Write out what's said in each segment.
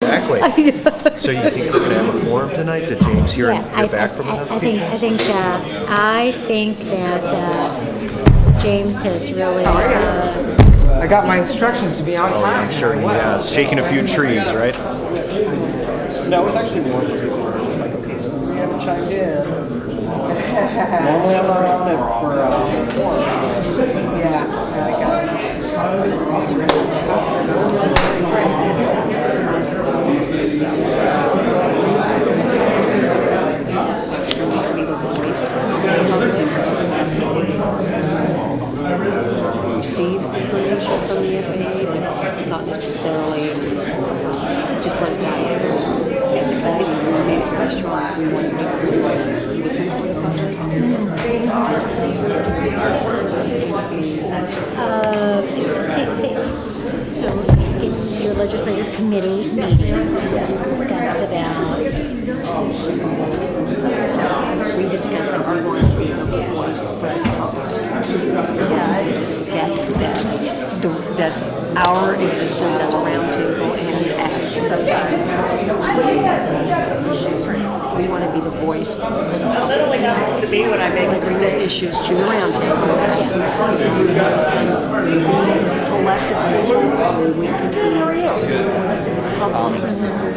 exactly. So you think we're going to have a quorum tonight? Did James hear back from enough people? I think that James has really. I got my instructions to be on time. I'm sure he has. Shaking a few trees, right? No, it was actually more for people who were just like, okay, since we haven't chimed in. Normally I'm not on it for forum. Yeah, I got it. Receive information from the FAA, but not necessarily just like that. As a guy, we made it very strong. We wanted to So in your legislative committee meetings, you discussed about. we discussed that we want to be the voice that our existence as a roundtable and as we want to be the voice that literally happens to be when I make a bring those mistake. issues to the roundtable as we see collectively we can be public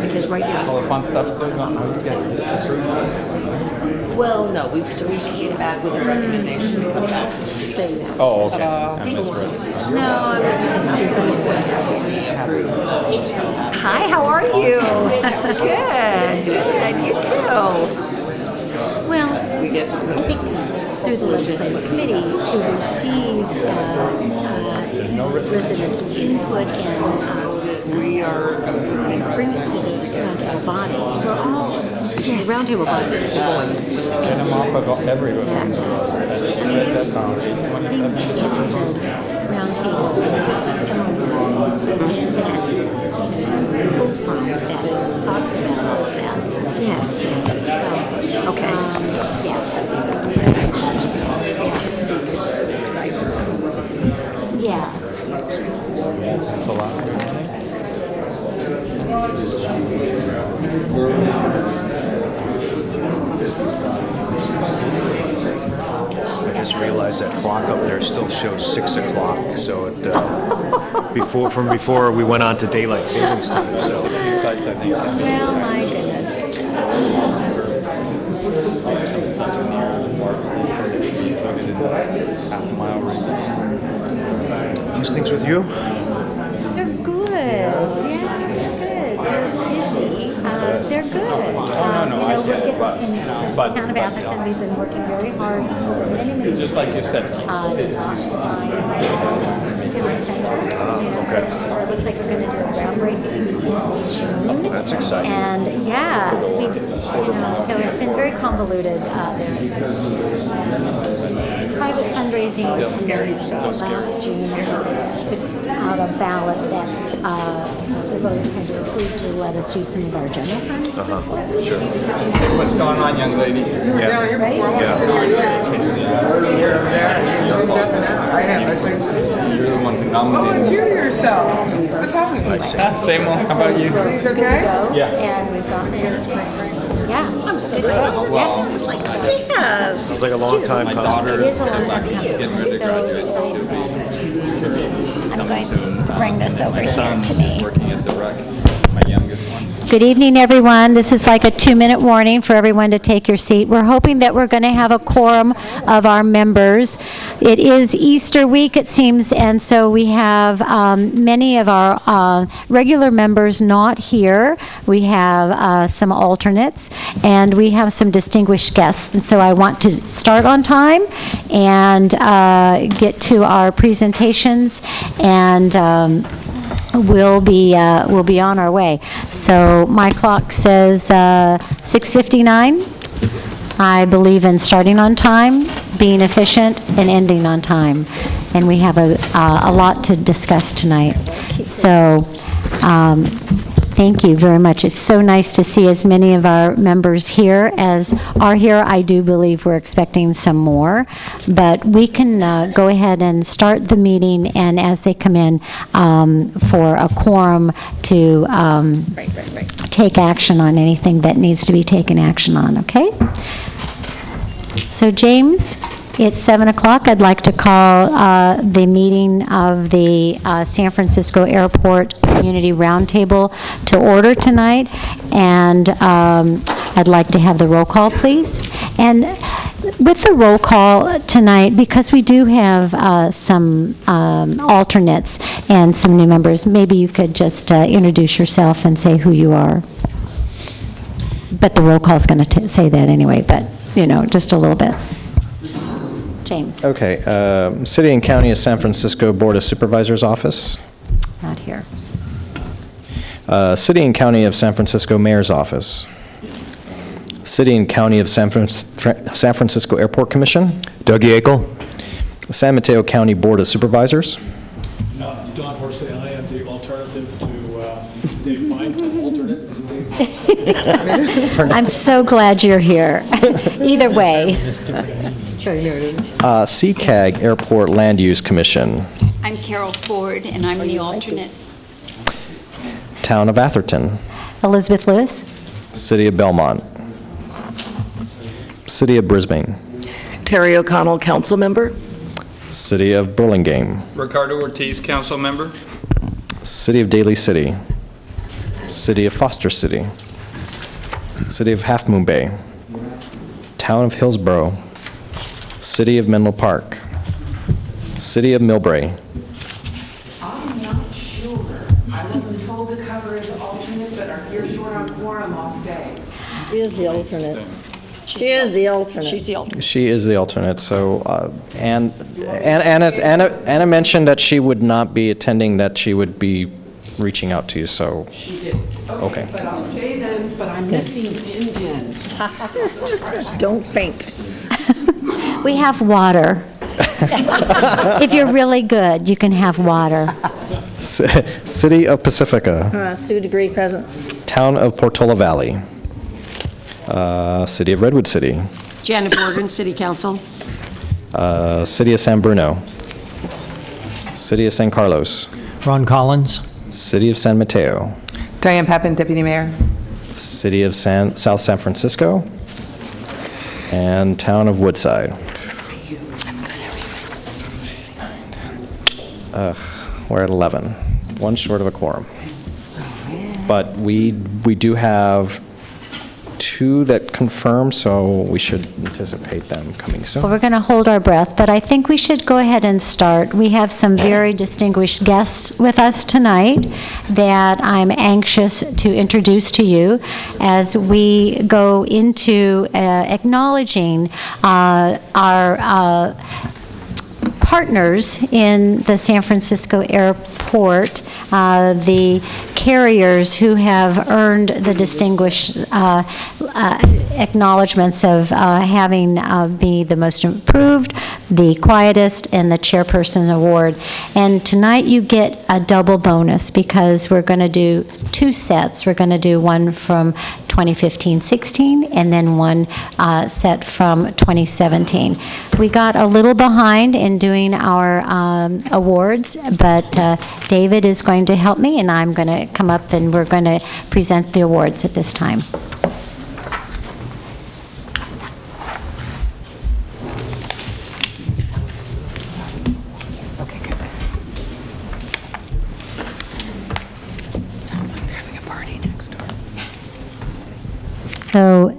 because right now All the fun stuff still going on. You guys Well, no, we came back with a recommendation to come back and see. say that. Oh, okay. I misread. Hi, how are you? Good. Good. You too. Well, We get to I put think through the legislative committee to receive resident input and we are bring it to the roundtable body. We're all The roundtable body is the voice. Get them off of every read that down. things in the 827. roundtable that talks about all of that. Yes. So, Okay. yeah. That's a lot. I just realized that clock up there still shows 6 o'clock. So it before we went on to daylight savings time. So Sites, I think. Well, my goodness. Some stuff in here. Marks half a mile radius. these things with you? They're good. Yeah, they're good. They're busy. They're good. No, I get it, but in the town of Atherton, we've been working very hard for many years. just like you said, Design the town center. So it looks like we're going to do a groundbreaking in June. That's exciting. And yeah, so it's been very convoluted. Private fundraising was scary stuff. Last June, I put out a ballot that the voters had to approve to let us do some of our general funds. Sure. what's going on, young lady? You were down here before. I was sitting here. I am. I say, You're the one who oh, nominated. cheer yourself. What's happening? Same one. How about you? Things okay? Yeah. And we've gotten in. Yeah. I'm so Well, Yes. It's like a long time my coming. daughter It is a long time coming. getting ready to So graduate. So she'll be I'm going to bring this over my here son to me. is working at the rec. My youngest one. Good evening, everyone. This is like a 2-minute warning for everyone to take your seat. We're hoping that we're going to have a quorum of our members. It is Easter week, it seems, and so we have many of our regular members not here. We have some alternates, and we have some distinguished guests. And so I want to start on time and get to our presentations, and we'll be on our way. So my clock says 6:59. I believe in starting on time, being efficient, and ending on time. And we have a lot to discuss tonight. So Thank you very much. It's so nice to see as many of our members here as are here. I do believe we're expecting some more, but we can go ahead and start the meeting, and as they come in, for a quorum to take action on anything that needs to be taken action on, okay? So James, it's 7 o'clock. I'd like to call the meeting of the San Francisco Airport Community Roundtable to order tonight, and I'd like to have the roll call, please. And with the roll call tonight, because we do have some alternates and some new members, maybe you could just introduce yourself and say who you are. But the roll call is going to say that anyway, but, you know, just a little bit. James. Okay, City and County of San Francisco Board of Supervisors Office. Not here. City and County of San Francisco Mayor's Office. City and County of San Francisco Airport Commission. Doug Yackel. San Mateo County Board of Supervisors. Don Horsley, I am the alternative to Dave Mine, alternate. I'm so glad you're here. Either way. CCAG Airport Land Use Commission. I'm Carol Ford, and I'm the alternate. Town of Atherton. Elizabeth Lewis. City of Belmont. City of Brisbane. Terry O'Connell, council member. City of Burlingame. Ricardo Ortiz, council member. City of Daly City. City of Foster City. City of Half Moon Bay. Town of Hillsborough. City of Menlo Park. City of Millbrae. I'm not sure. I wasn't told to cover as alternate, but I'm here short on quorum, I'll stay. She is the alternate. She is the alternate. She's the alternate. She is the alternate, so, Anna mentioned that she would not be attending, that she would be reaching out to you, so. She did. Okay. But I'll stay then, but I'm missing Din Din. Don't faint. We have water. If you're really good, you can have water. City of Pacifica. Sue Degree, present. Town of Portola Valley. City of Redwood City. Janet Morgan, City Council. City of San Bruno. City of San Carlos. Ron Collins. City of San Mateo. Diane Pappin, Deputy Mayor. City of South San Francisco. And Town of Woodside. We're at 11. One short of a quorum. But we do have two that confirm, so we should anticipate them coming soon. Well, we're going to hold our breath, but I think we should go ahead and start. We have some very distinguished guests with us tonight that I'm anxious to introduce to you as we go into acknowledging our partners in the San Francisco Airport, the carriers who have earned the distinguished acknowledgments of having be the most improved, the quietest, and the chairperson award. And tonight you get a double bonus because we're going to do two sets. We're going to do one from 2015-16 and then one set from 2017. We got a little behind in doing our awards, but David is going to help me, and I'm going to come up and we're going to present the awards at this time. Okay, good. Sounds like they're having a party next door. So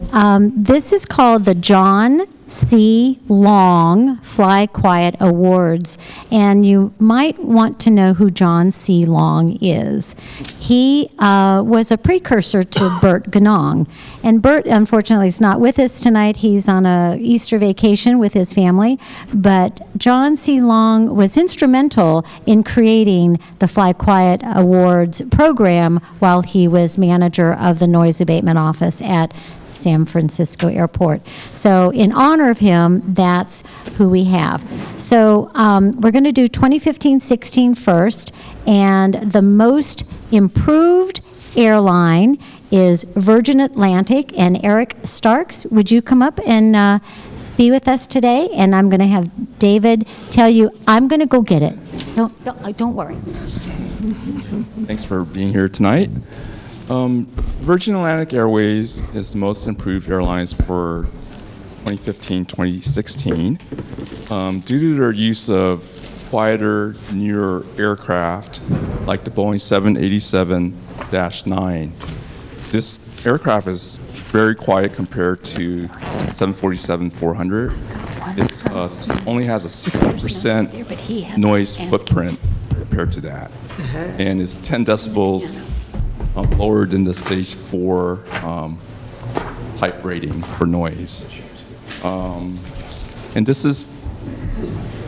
this is called the John C. Long Fly Quiet Awards, and you might want to know who John C. Long is. He was a precursor to Bert Ganong, and Bert, unfortunately, is not with us tonight. He's on a Easter vacation with his family, but John C. Long was instrumental in creating the Fly Quiet Awards program while he was manager of the Noise Abatement Office at San Francisco Airport. So in honor of him, that's who we have. So we're going to do 2015-16 first, and the most improved airline is Virgin Atlantic. And Eric Starks, would you come up and be with us today? And I'm going to have David tell you, I'm going to go get it. Don't worry. Thanks for being here tonight. Virgin Atlantic Airways is the most improved airlines for 2015-2016 due to their use of quieter, newer aircraft like the Boeing 787-9. This aircraft is very quiet compared to 747-400. It only has a 60% noise footprint compared to that, and is 10 decibels lower than the stage 4 type rating for noise. And this is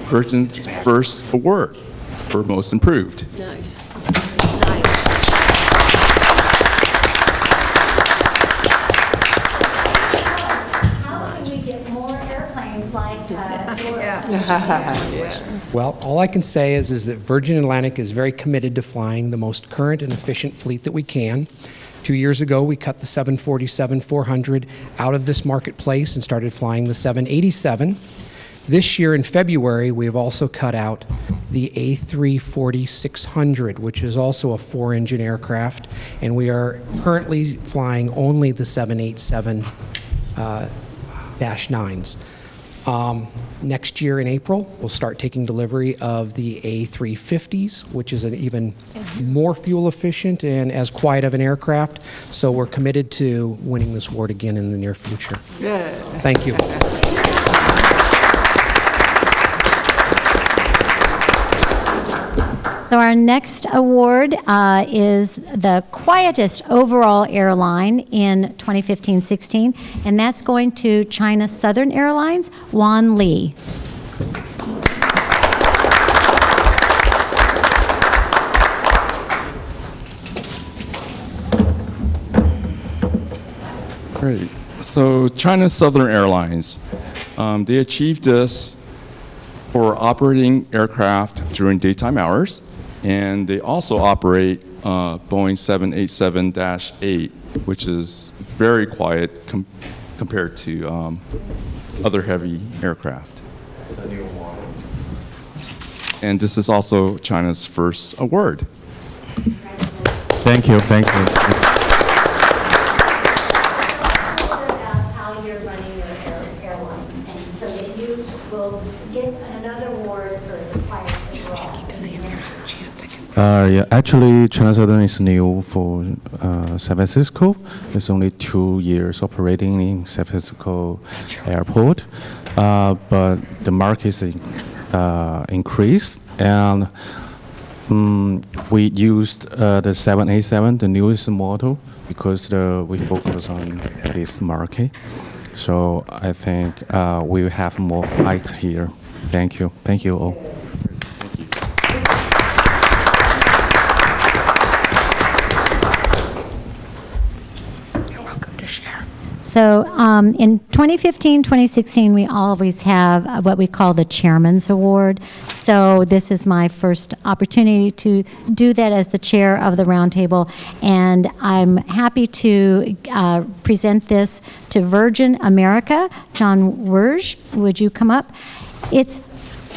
Virgin's first award for most improved. Nice. How can we get more airplanes like Well, all I can say is that Virgin Atlantic is very committed to flying the most current and efficient fleet that we can. 2 years ago, we cut the 747-400 out of this marketplace and started flying the 787. This year in February, we have also cut out the A340-600, which is also a 4-engine aircraft, and we are currently flying only the 787-9s. Next year in April, we'll start taking delivery of the A350s, which is an even more fuel efficient and as quiet of an aircraft. So we're committed to winning this award again in the near future. Thank you. So our next award is the quietest overall airline in 2015-16, and that's going to China Southern Airlines, Wan Li. Great. So China Southern Airlines, they achieved this for operating aircraft during daytime hours. And they also operate Boeing 787-8, which is very quiet compared to other heavy aircraft. And this is also China's first award. Thank you, thank you. About how you're running your airline, and so that you will get another award for the quietest overall. Yeah, actually, China Southern is new for San Francisco. It's only 2 years operating in San Francisco airport, but the market is increased, and we used the 787, the newest model, because we focus on this market. So I think we will have more flights here. Thank you. Thank you all. So in 2015-2016, we always have what we call the Chairman's Award. So this is my first opportunity to do that as the chair of the Roundtable, and I'm happy to present this to Virgin America. John Werge, would you come up? It's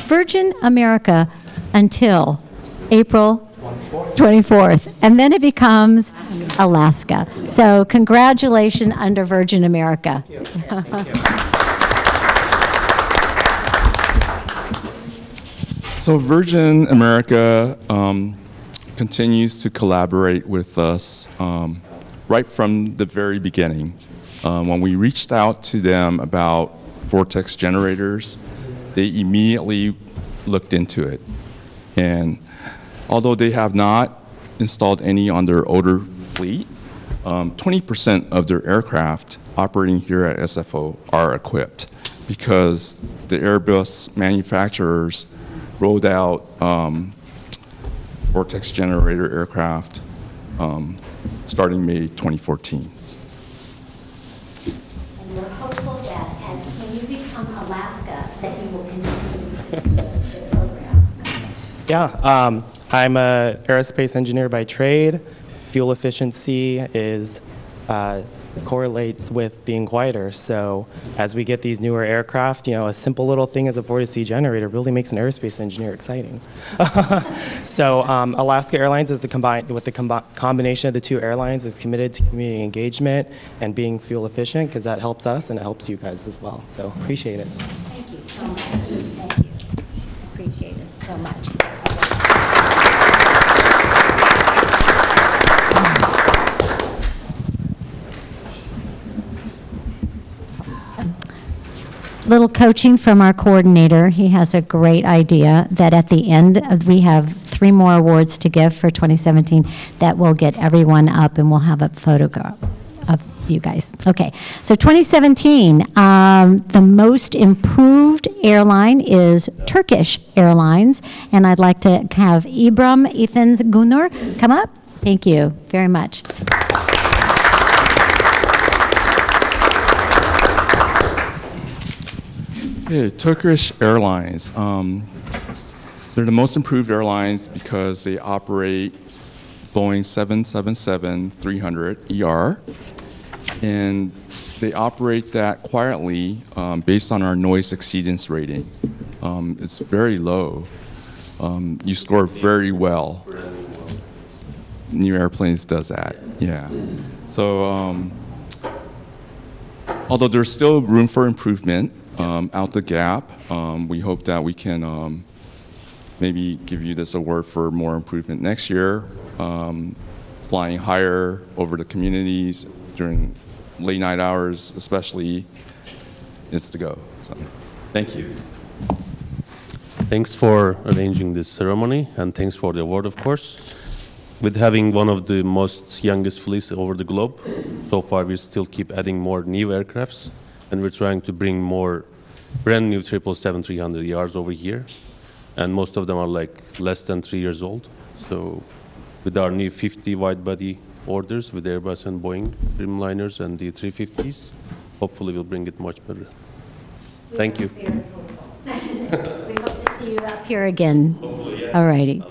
Virgin America until April 24th, and then it becomes Alaska. So congratulations under Virgin America. So Virgin America continues to collaborate with us right from the very beginning. When we reached out to them about vortex generators, they immediately looked into it. And although they have not installed any on their older fleet, 20% of their aircraft operating here at SFO are equipped because the Airbus manufacturers rolled out vortex generator aircraft starting May 2014. And we're hopeful that when you become Alaska, that you will continue the program. Yeah, I'm an aerospace engineer by trade, fuel efficiency is correlates with being quieter. So as we get these newer aircraft, a simple little thing as a vortice generator really makes an aerospace engineer exciting. So Alaska Airlines is the combination of the two airlines is committed to community engagement and being fuel efficient, because that helps us and it helps you guys as well. So appreciate it. Thank you so much. Thank you. Appreciate it so much. Little coaching from our coordinator. He has a great idea that at the end, we have 3 more awards to give for 2017 that will get everyone up, and we'll have a photograph of you guys. Okay, so 2017, the most improved airline is Turkish Airlines, and I'd like to have Ibram Ethans Gunur come up. Thank you very much. Okay, Turkish Airlines. They're the most improved airlines because they operate Boeing 777-300ER, and they operate that quietly based on our noise exceedance rating. It's very low. You score very well. New Airplanes does that, yeah. So, although there's still room for improvement, out the gap. We hope that we can maybe give you this award for more improvement next year. Flying higher over the communities during late night hours, especially, is to go. So, thank you. Thanks for arranging this ceremony, and thanks for the award, of course. With having one of the most youngest fleets over the globe, so far we still keep adding more new aircrafts, and we're trying to bring more brand new 777-300ERs over here, and most of them are like less than 3 years old. So with our new 50 wide-body orders with Airbus and Boeing Dreamliners and the 350s, hopefully we'll bring it much better. Thank you. We hope to see you up here again. Hopefully, yeah. All righty.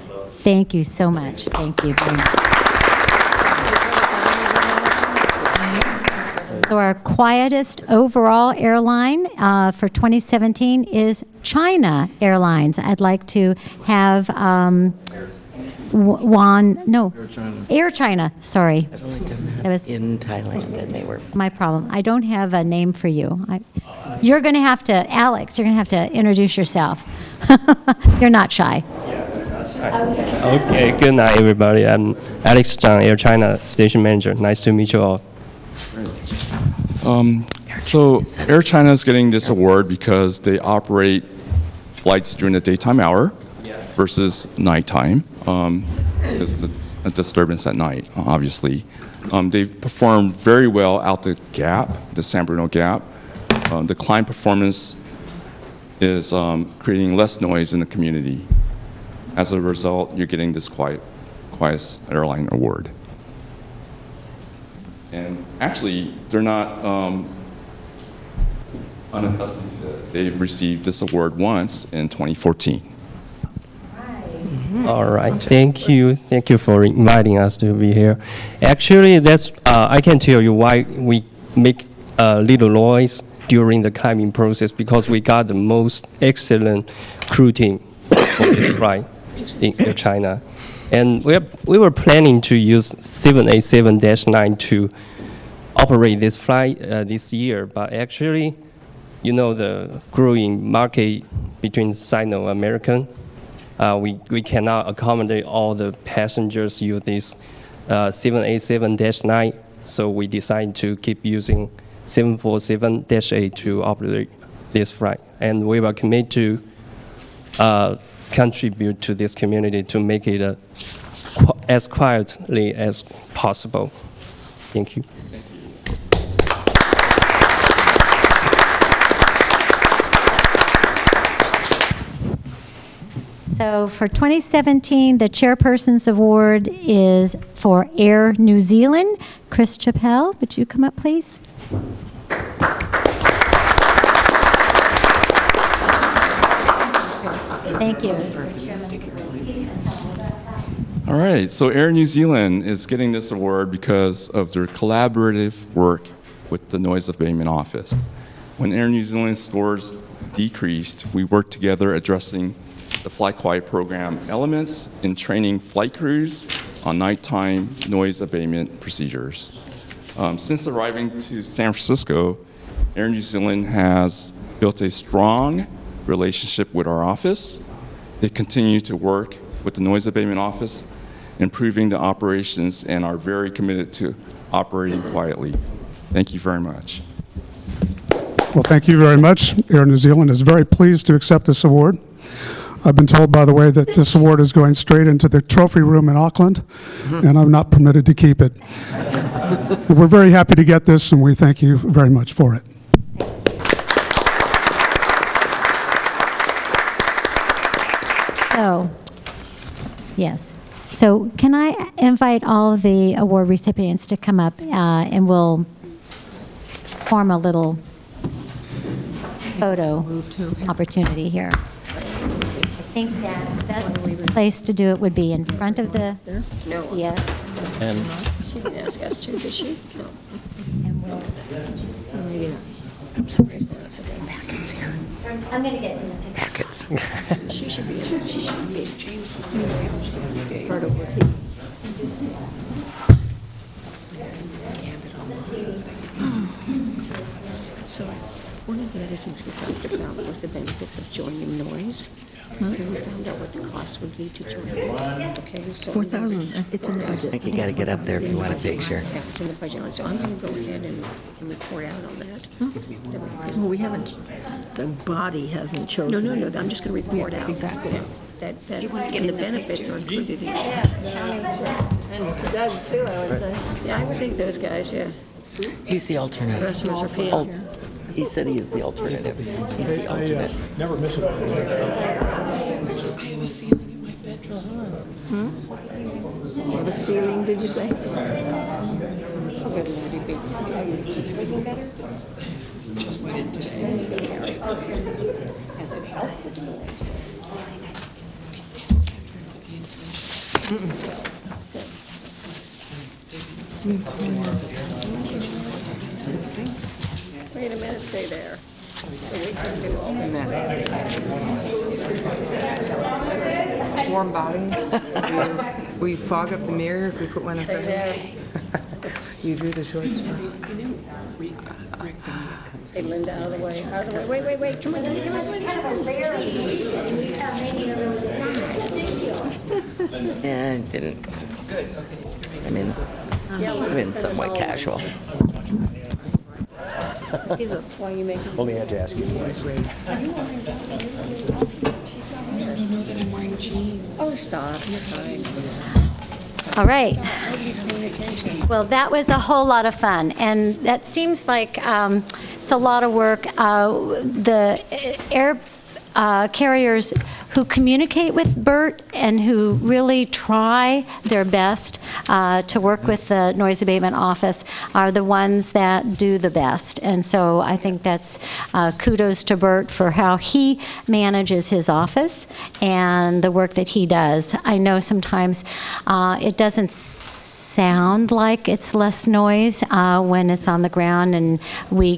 Thank you so much. Thank you very much. So our quietest overall airline for 2017 is China Airlines. I'd like to have Air China, sorry. I've only done that, That was in Thailand, and they were. my problem. I don't have a name for you. You're going to have to, Alex, you're going to have to introduce yourself. You're not shy. Okay, good night, everybody. I'm Alex Zhang, Air China Station Manager. Nice to meet you all. So Air China is getting this award because they operate flights during the daytime hour versus nighttime, because it's a disturbance at night, obviously. They've performed very well out the gap, the San Bruno gap. The client performance is creating less noise in the community. As a result, you're getting this quietest airline award. And actually, they're not unaccustomed to this. They've received this award once in 2014. All right, thank you for inviting us to be here. Actually, that's I can tell you why we make a little noise during the climbing process, because we got the most excellent crew team for this flight in China. And we were planning to use 787-9 to operate this flight this year, but actually, the growing market between Sino-American, we cannot accommodate all the passengers use this 787-9, so we decided to keep using 747-8 to operate this flight. And we were committed to contribute to this community to make it as quietly as possible. Thank you. So for 2017, the Chairperson's Award is for Air New Zealand. Chris Chappell, would you come up, please? Thank you. All right, so Air New Zealand is getting this award because of their collaborative work with the Noise Abatement Office. When Air New Zealand scores decreased, we worked together addressing the Fly Quiet program elements in training flight crews on nighttime noise abatement procedures. Since arriving to San Francisco, Air New Zealand has built a strong relationship with our office. They continue to work with the Noise Abatement Office, improving the operations, and are very committed to operating quietly. Thank you very much. Well, thank you very much. Air New Zealand is very pleased to accept this award. I've been told, by the way, that this award is going straight into the trophy room in Auckland, and I'm not permitted to keep it. We're very happy to get this, and we thank you very much for it. So, yes. So can I invite all of the award recipients to come up, and we'll form a little photo opportunity here. I think that the best place to do it would be in front of the, No. yes. And She didn't ask us to, did she? No. And we'll, Maybe not. I'm sorry. Packets here. I'm going to get in the picture. Packets. She should be in, she should be. James was part of what he. So, one of the other things we talked about was the benefits of joining noise. And we found out what the cost would be to join noise. Okay, so. 4,000, it's in the budget. I think you gotta get up there if you want a picture. Yeah, it's in the budget. So I'm gonna go ahead and report out on that. Well, we haven't, the body hasn't No, chosen. no, I'm just gonna report out. Exactly. That the benefits are included in. And Doug too, I would say. Yeah, I would think those guys, yeah. He's the alternative. The rest of us are paying. He said he is the alternative. He's the alternate. Never miss it. I have a ceiling in my bedroom. You have a ceiling, did you say? Sleeping better? Just waited today. Has it helped with the noise? Wait a minute, stay there. So we can do all that. Warm bottom. We fog up the mirror if we put one up there. You do the shorts. Hey, Linda, out of the way, out of the way. Wait, come on. Yeah, I didn't. I'm in somewhat casual. Why are you making? only had to ask you twice. Oh, stop, you're fine. All right. Nobody's paying attention. Well, that was a whole lot of fun, and that seems like it's a lot of work. The air carriers who communicate with BERT and who really try their best to work with the Noise Abatement Office are the ones that do the best. And so I think that's kudos to BERT for how he manages his office and the work that he does. I know sometimes it doesn't sound like it's less noise when it's on the ground, and we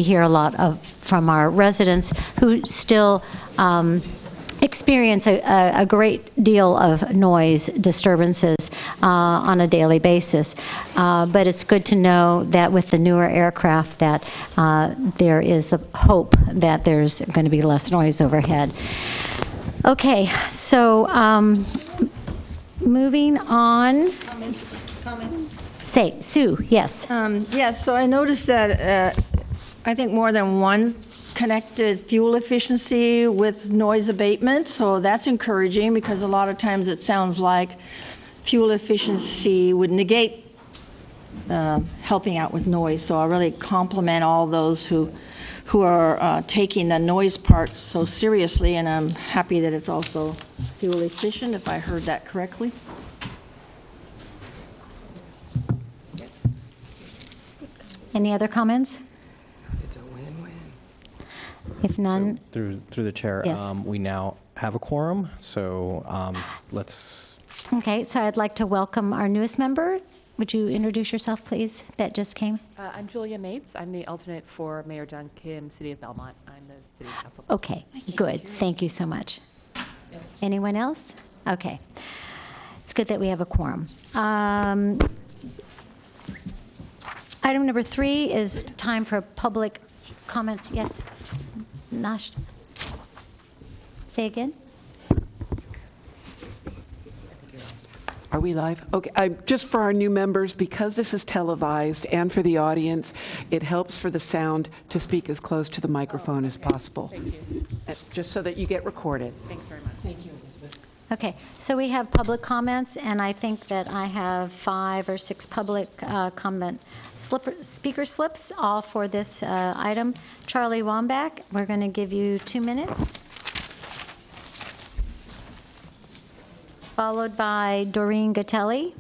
hear a lot from our residents who still experience a great deal of noise disturbances on a daily basis. But it's good to know that with the newer aircraft that there is a hope that there's going to be less noise overhead. Okay, so moving on. Say, Sue, yes. Yes, so I noticed that I think more than one connected fuel efficiency with noise abatement, so that's encouraging because a lot of times it sounds like fuel efficiency would negate helping out with noise. So I really compliment all those who are taking the noise part so seriously, and I'm happy that it's also fuel efficient, if I heard that correctly. Any other comments? It's a win-win. If none, Through the chair, Yes. we now have a quorum, so let's Okay, so I'd like to welcome our newest member. Would you introduce yourself, please, that just came? I'm Julia Mates. I'm the alternate for Mayor John Kim, City of Belmont. I'm the City Council. Okay, good. Thank you so much. Anyone else? Okay. It's good that we have a quorum. Item number 3 is time for public comments. Yes? Nash? Say again? Are we live? Okay, just for our new members, because this is televised and for the audience, it helps for the sound to speak as close to the microphone as possible. Thank you. Just so that you get recorded. Thanks very much. Thank you, Elizabeth. Okay, so we have public comments, and I think that I have 5 or 6 public comment speaker slips, all for this item. Charlie Wambach, we're going to give you 2 minutes. Followed by Doreen Gatelli.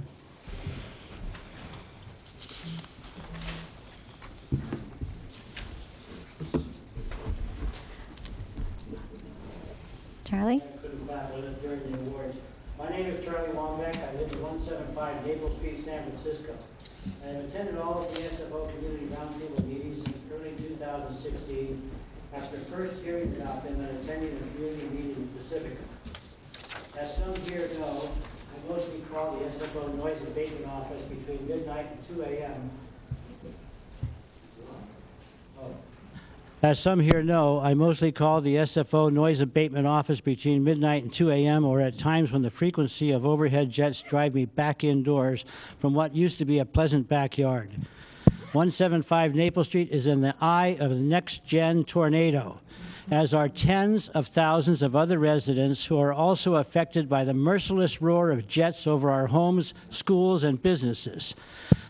Charlie? During the awards. My name is Charlie Wambach. I live at 175 Maple Street, San Francisco. I have attended all of the SFO Community Roundtable meetings since early 2016. After first hearing about them and attending a community meeting in Pacifica. As some here know, I mostly call the SFO Noise Abatement Office between midnight and 2 a.m. As some here know, I mostly call the SFO Noise Abatement Office between midnight and 2 a.m. or at times when the frequency of overhead jets drive me back indoors from what used to be a pleasant backyard. 175 Maple Street is in the eye of the next-gen tornado, as are tens of thousands of other residents who are also affected by the merciless roar of jets over our homes, schools, and businesses.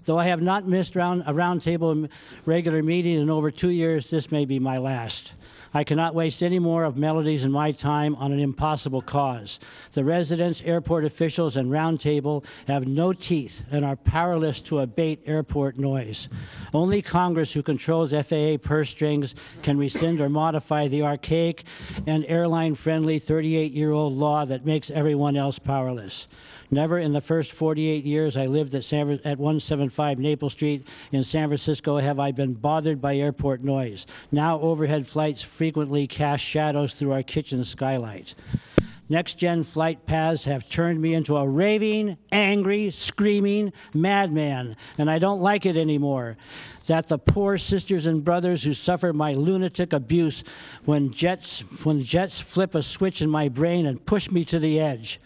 Though I have not missed a roundtable regular meeting in over 2 years, this may be my last. I cannot waste any more of Melody's and my time on an impossible cause. The residents, airport officials, and roundtable have no teeth and are powerless to abate airport noise. Only Congress, who controls FAA purse strings, can rescind or modify the archaic and airline-friendly 38-year-old law that makes everyone else powerless. Never in the first 48 years I lived at 175 Maple Street in San Francisco have I been bothered by airport noise. Now overhead flights frequently cast shadows through our kitchen skylight. Next-gen flight paths have turned me into a raving, angry, screaming madman, and I don't like it anymore. That the poor sisters and brothers who suffer my lunatic abuse when jets flip a switch in my brain and push me to the edge.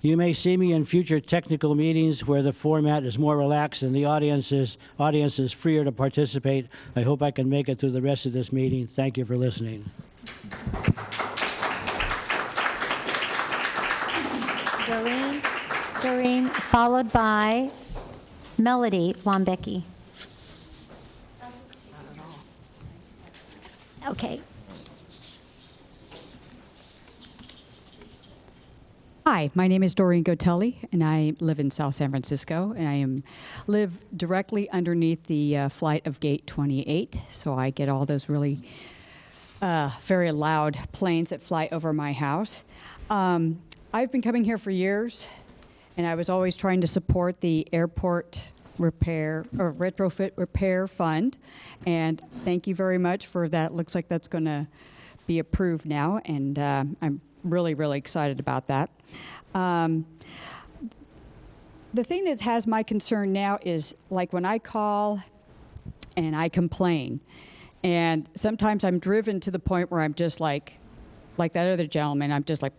You may see me in future technical meetings where the format is more relaxed and the audience is freer to participate. I hope I can make it through the rest of this meeting. Thank you for listening. Doreen, followed by Melody Wambecki. Okay. Hi, my name is Doreen Gotelli, and I live in South San Francisco, and I live directly underneath the flight of Gate 28, so I get all those really very loud planes that fly over my house. I've been coming here for years, and I was always trying to support the airport repair or retrofit repair fund, and thank you very much for that. Looks like that's going to be approved now, and I'm really, really excited about that. The thing that has my concern now is like when I call and I complain, and sometimes I'm driven to the point where I'm just like that other gentleman, I'm just like,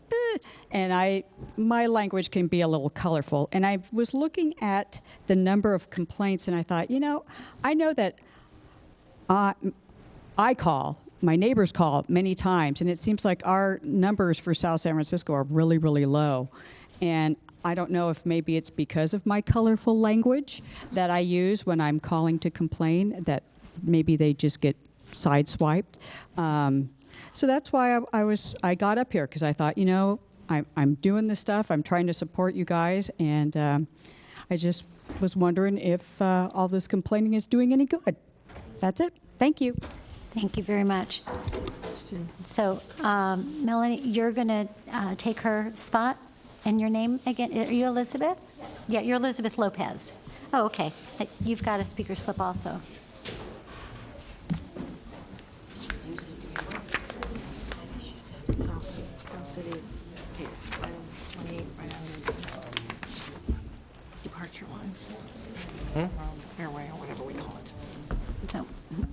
and my language can be a little colorful. And I was looking at the number of complaints, and I thought, I know that I call, my neighbors call many times, and it seems like our numbers for South San Francisco are really, really low. And I don't know if maybe it's because of my colorful language that I use when I'm calling to complain, that maybe they just get sideswiped. So that's why I got up here, because I thought, I'm doing this stuff. I'm trying to support you guys, and I just was wondering if all this complaining is doing any good. That's it. Thank you. Thank you very much. So, Melanie, you're going to take her spot? And your name again? Are you Elizabeth? Yeah, you're Elizabeth Lopez. Oh, okay. You've got a speaker slip also. South City, here, right on 28, right on the departure line. Airway or whatever we call it. So,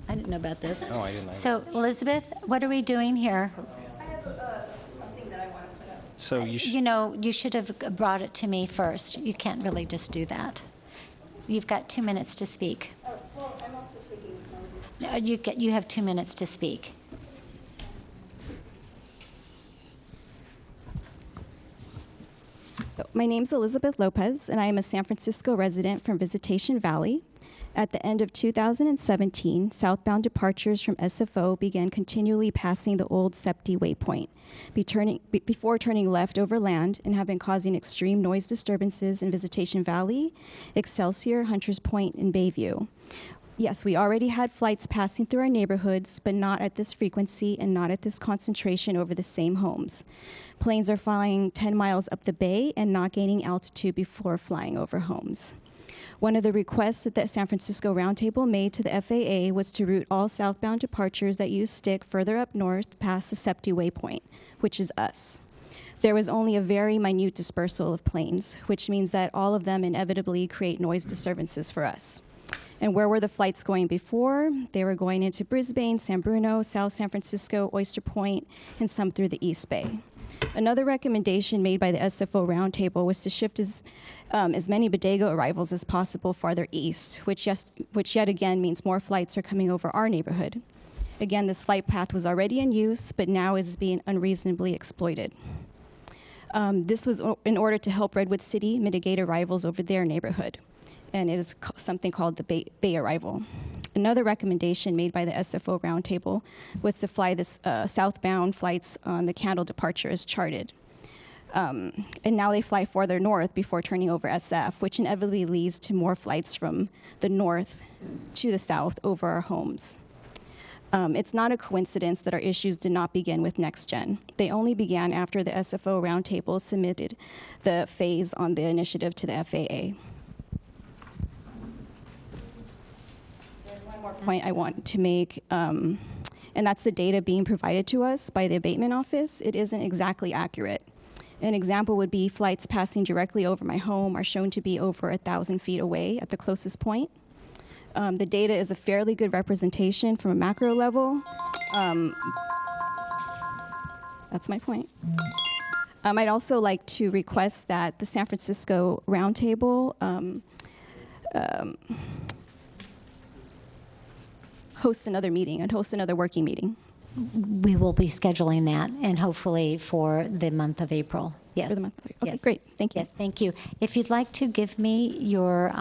I didn't know about this. Oh, I didn't know. So, Elizabeth, what are we doing here? I have something that I want to put up. So you You know, you should have brought it to me first. You can't really just do that. You've got 2 minutes to speak. Well, I'm also taking notes. You have 2 minutes to speak. My name's Elizabeth Lopez, and I am a San Francisco resident from Visitation Valley. At the end of 2017, southbound departures from SFO began continually passing the old SEPTI waypoint, before turning left over land and have been causing extreme noise disturbances in Visitation Valley, Excelsior, Hunters Point, and Bayview. Yes, we already had flights passing through our neighborhoods, but not at this frequency and not at this concentration over the same homes. Planes are flying 10 miles up the bay and not gaining altitude before flying over homes. One of the requests that the San Francisco Roundtable made to the FAA was to route all southbound departures that use stick further up north past the SEPTI waypoint, which is us. There was only a very minute dispersal of planes, which means that all of them inevitably create noise disturbances for us. And where were the flights going before? They were going into Brisbane, San Bruno, South San Francisco, Oyster Point, and some through the East Bay. Another recommendation made by the SFO Roundtable was to shift as many bodega arrivals as possible farther east, which yet again means more flights are coming over our neighborhood. Again, this flight path was already in use, but now is being unreasonably exploited. This was in order to help Redwood City mitigate arrivals over their neighborhood, and it is something called the Bay Arrival. Another recommendation made by the SFO Roundtable was to fly this southbound flights on the Candle departure as charted. And now they fly farther north before turning over SF, which inevitably leads to more flights from the north to the south over our homes. It's not a coincidence that our issues did not begin with NextGen. They only began after the SFO Roundtable submitted the phase on the initiative to the FAA. Point I want to make, and that's the data being provided to us by the abatement office. It isn't exactly accurate. An example would be flights passing directly over my home are shown to be over 1,000 feet away at the closest point. The data is a fairly good representation from a macro level. That's my point. I'd also like to request that the San Francisco Roundtable host another meeting and host another working meeting. We will be scheduling that, and hopefully for the month of April. Yes. For the month of April. Okay, yes. great. Thank you. Yes, thank you. If you'd like to give me your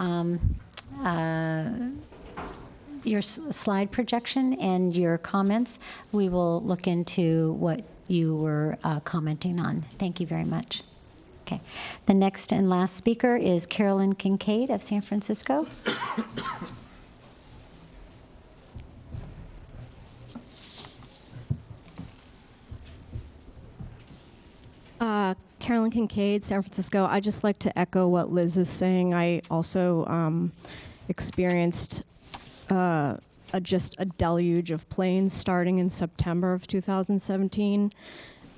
slide projection and your comments, we will look into what you were commenting on. Thank you very much. Okay. The next and last speaker is Carolyn Kincaid of San Francisco. Carolyn Kincaid, San Francisco. I just like to echo what Liz is saying. I also experienced just a deluge of planes starting in September of 2017.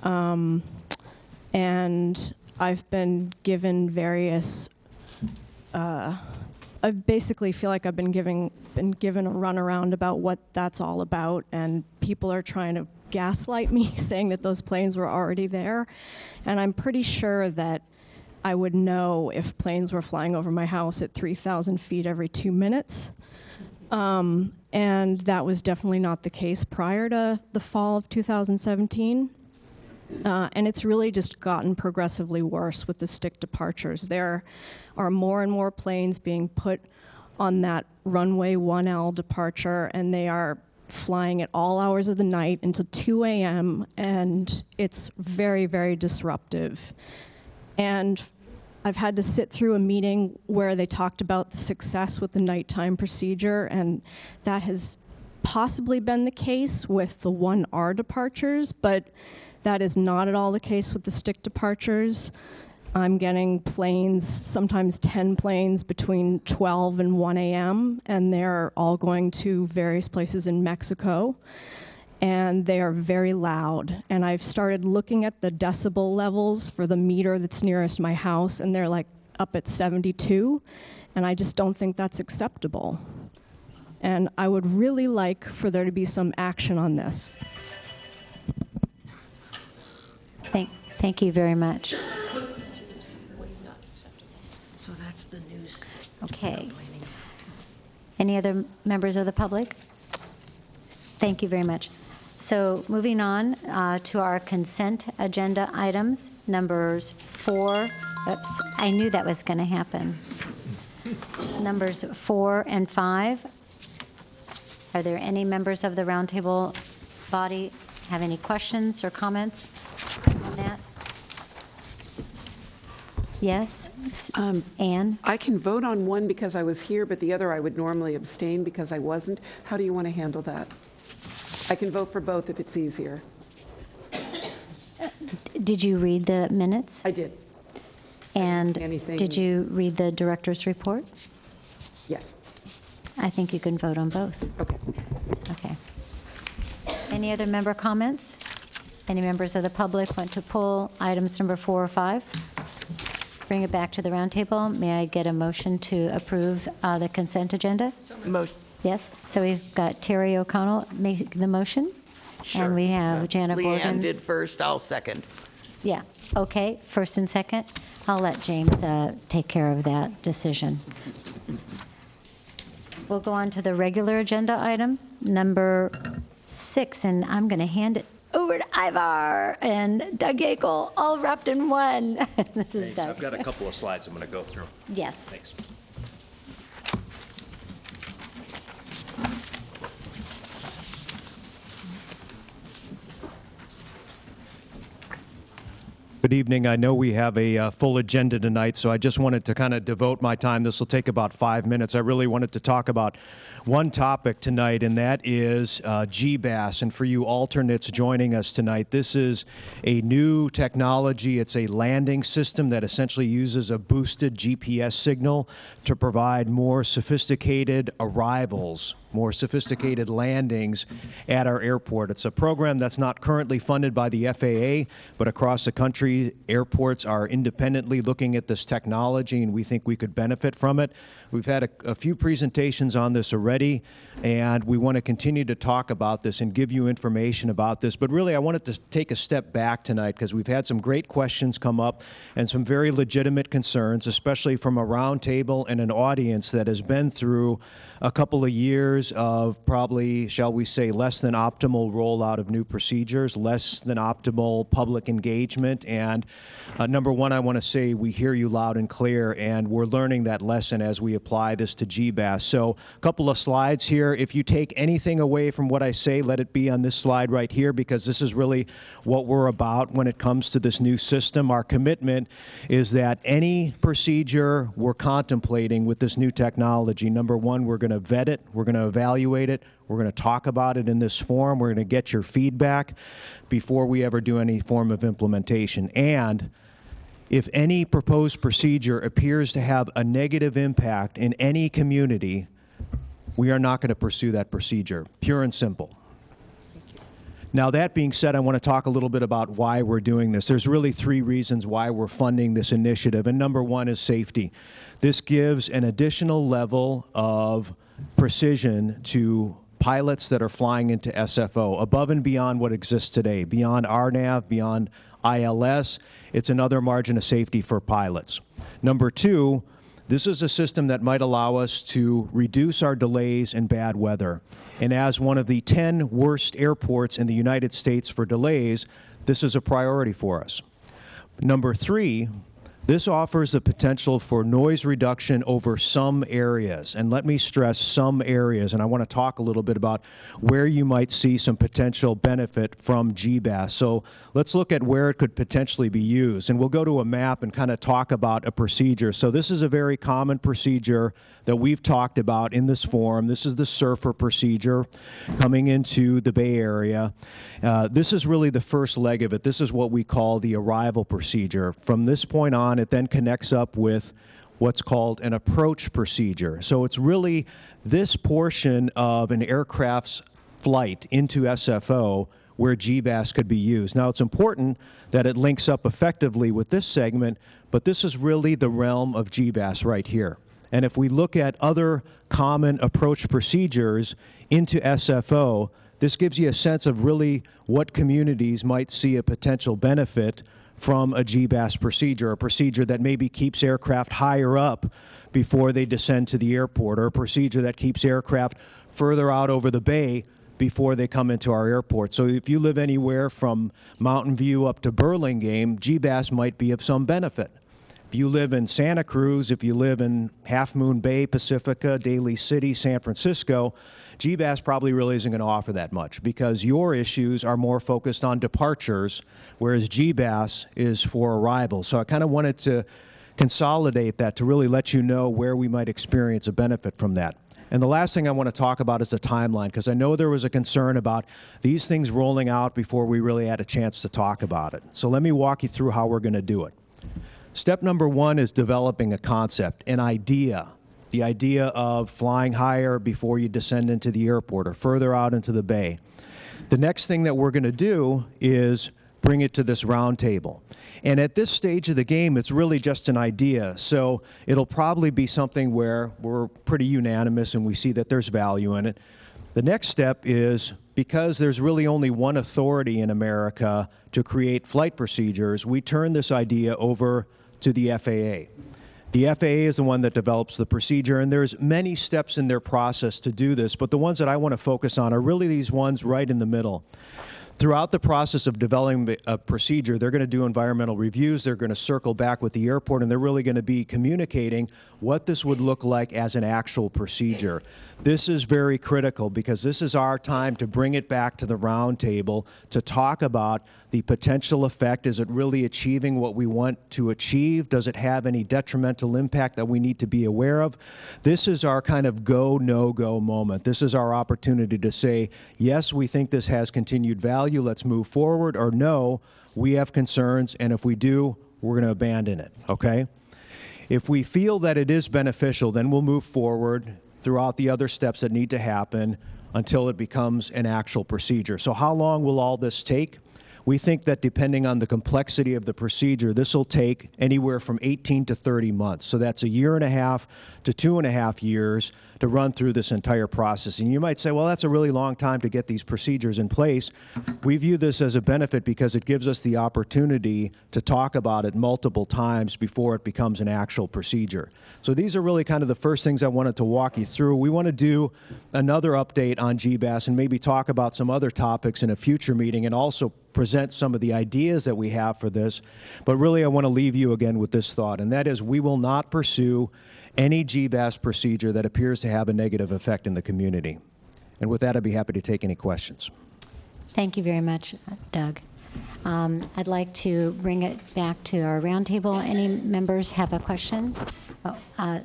And I've been given various, I basically feel like I've been given a runaround about what that's all about, and people are trying to gaslight me, saying that those planes were already there. And I'm pretty sure that I would know if planes were flying over my house at 3,000 feet every 2 minutes. And that was definitely not the case prior to the fall of 2017. And it's really just gotten progressively worse with the stick departures. There are more and more planes being put on that runway 1L departure, and they are flying at all hours of the night until 2 a.m., and it's very, very disruptive. And I've had to sit through a meeting where they talked about the success with the nighttime procedure, and that has possibly been the case with the 1R departures, but that is not at all the case with the stick departures. I'm getting planes, sometimes 10 planes between 12 and 1 a.m., and they're all going to various places in Mexico, and they are very loud. And I've started looking at the decibel levels for the meter that's nearest my house, and they're like up at 72, and I just don't think that's acceptable. And I would really like for there to be some action on this. Thank you very much. So that's the news. Okay. Any other members of the public? Thank you very much. So moving on to our consent agenda items, numbers 4. Oops, I knew that was going to happen. Numbers 4 and 5. Are there any members of the roundtable body have any questions or comments on that? Yes, Anne? I can vote on one because I was here, but the other I would normally abstain because I wasn't. How do you want to handle that? I can vote for both if it's easier. Did you read the minutes? I did. And did you read the director's report? Yes. I think you can vote on both. Okay. Okay. Any other member comments? Any members of the public want to pull items number 4 or 5? Bring it back to the roundtable. May I get a motion to approve the consent agenda? Motion. Yes. So we've got Terry O'Connell making the motion. Sure. And we have Jana Leanne Borgens. did first, I'll second. Yeah. Okay. First and second. I'll let James take care of that decision. We'll go on to the regular agenda item, number 6, and I'm going to hand it over to Ivar and Doug Yackel, all wrapped in one. This is Doug. I've got a couple of slides I'm going to go through. Yes. Thanks. Good evening. I know we have a full agenda tonight, so I just wanted to kind of devote my time. This will take about 5 minutes. I really wanted to talk about one topic tonight, and that is GBAS. And for you alternates joining us tonight, this is a new technology. It's a landing system that essentially uses a boosted GPS signal to provide more sophisticated arrivals, more sophisticated landings at our airport. It's a program that's not currently funded by the FAA, but across the country, airports are independently looking at this technology, and we think we could benefit from it. We've had a few presentations on this already, and we want to continue to talk about this and give you information about this. But really, I wanted to take a step back tonight because we've had some great questions come up and some very legitimate concerns, especially from a roundtable and an audience that has been through a couple of years of probably, shall we say, less than optimal rollout of new procedures, less than optimal public engagement. And number one, I want to say we hear you loud and clear, and we're learning that lesson as we apply this to GBAS. So a couple of slides here. If you take anything away from what I say, let it be on this slide right here, because this is really what we're about when it comes to this new system. Our commitment is that any procedure we're contemplating with this new technology, number one, we're going to vet it, we're going to evaluate it, we're going to talk about it in this forum, we're going to get your feedback before we ever do any form of implementation. And if any proposed procedure appears to have a negative impact in any community, we are not going to pursue that procedure, pure and simple. Now, that being said, I want to talk a little bit about why we're doing this. There's really 3 reasons why we're funding this initiative, and number one is safety. This gives an additional level of precision to pilots that are flying into SFO, above and beyond what exists today, beyond RNAV, beyond ILS. It's another margin of safety for pilots. Number 2, this is a system that might allow us to reduce our delays in bad weather. And as one of the 10 worst airports in the United States for delays, this is a priority for us. Number 3, this offers the potential for noise reduction over some areas. And let me stress some areas, and I want to talk a little bit about where you might see some potential benefit from GBAS. So let's look at where it could potentially be used. And we'll go to a map and kind of talk about a procedure. So this is a very common procedure that we've talked about in this forum. This is the surfer procedure coming into the Bay Area. This is really the first leg of it. This is what we call the arrival procedure. From this point on, on, it then connects up with what's called an approach procedure. So it's really this portion of an aircraft's flight into SFO where GBAS could be used. Now, it's important that it links up effectively with this segment, but this is really the realm of GBAS right here. And if we look at other common approach procedures into SFO, this gives you a sense of really what communities might see a potential benefit from a GBAS procedure, a procedure that maybe keeps aircraft higher up before they descend to the airport, or a procedure that keeps aircraft further out over the bay before they come into our airport. So if you live anywhere from Mountain View up to Burlingame, GBAS might be of some benefit. If you live in Santa Cruz, if you live in Half Moon Bay, Pacifica, Daly City, San Francisco, GBAS probably really isn't going to offer that much because your issues are more focused on departures, whereas GBAS is for arrivals. So I kind of wanted to consolidate that to really let you know where we might experience a benefit from that. And the last thing I want to talk about is the timeline, because I know there was a concern about these things rolling out before we really had a chance to talk about it. So let me walk you through how we're going to do it. Step number one is developing a concept, an idea. The idea of flying higher before you descend into the airport or further out into the bay. The next thing that we're going to do is bring it to this roundtable. And at this stage of the game, it's really just an idea. So it'll probably be something where we're pretty unanimous and we see that there's value in it. The next step is, because there's really only one authority in America to create flight procedures, we turn this idea over to the FAA. The FAA is the one that develops the procedure, and there's many steps in their process to do this, but the ones that I want to focus on are really these ones right in the middle. Throughout the process of developing a procedure, they're going to do environmental reviews, they're going to circle back with the airport, and they're really going to be communicating what this would look like as an actual procedure. This is very critical because this is our time to bring it back to the round table to talk about the potential effect. Is it really achieving what we want to achieve? Does it have any detrimental impact that we need to be aware of? This is our kind of go, no-go moment. This is our opportunity to say, yes, we think this has continued value, let's move forward, or no, we have concerns, and if we do, we're going to abandon it, okay? If we feel that it is beneficial, then we'll move forward throughout the other steps that need to happen until it becomes an actual procedure. So how long will all this take? We think that depending on the complexity of the procedure, this will take anywhere from 18 to 30 months. So that's 1.5 to 2.5 years to run through this entire process. And you might say, well, that's a really long time to get these procedures in place. We view this as a benefit because it gives us the opportunity to talk about it multiple times before it becomes an actual procedure. So these are really kind of the first things I wanted to walk you through. We want to do another update on GBAS and maybe talk about some other topics in a future meeting and also present some of the ideas that we have for this. But really, I want to leave you again with this thought, and that is we will not pursue any GBAS procedure that appears to have a negative effect in the community. And with that, I'd be happy to take any questions. Thank you very much, Doug. I'd like to bring it back to our roundtable. Any members have a question? Oh,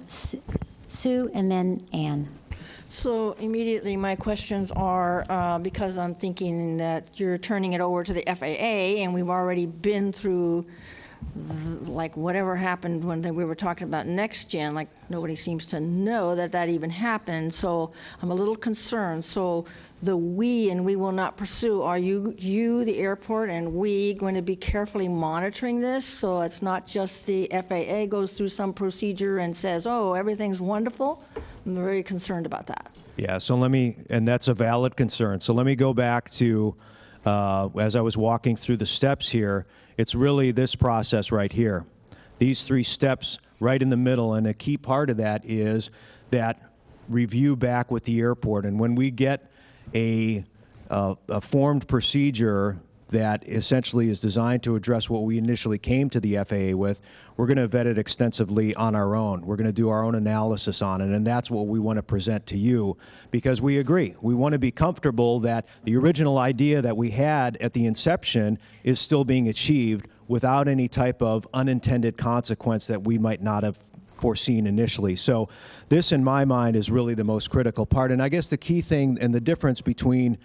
Sue and then Ann. So immediately my questions are, because I'm thinking that you're turning it over to the FAA and we've already been through like whatever happened when we were talking about next gen, like nobody seems to know that that even happened. So I'm a little concerned. So the we and we will not pursue, are you, the airport, and we going to be carefully monitoring this? So it's not just the FAA goes through some procedure and says, oh, everything's wonderful. I'm very concerned about that. Yeah, so let me, and that's a valid concern. So let me go back to, as I was walking through the steps here, it's really this process right here. These 3 steps right in the middle, and a key part of that is that review back with the airport. And when we get a formed procedure that essentially is designed to address what we initially came to the FAA with, we're going to vet it extensively on our own. We're going to do our own analysis on it, and that's what we want to present to you because we agree. We want to be comfortable that the original idea that we had at the inception is still being achieved without any type of unintended consequence that we might not have foreseen initially. So this, in my mind, is really the most critical part. And I guess the key thing and the difference between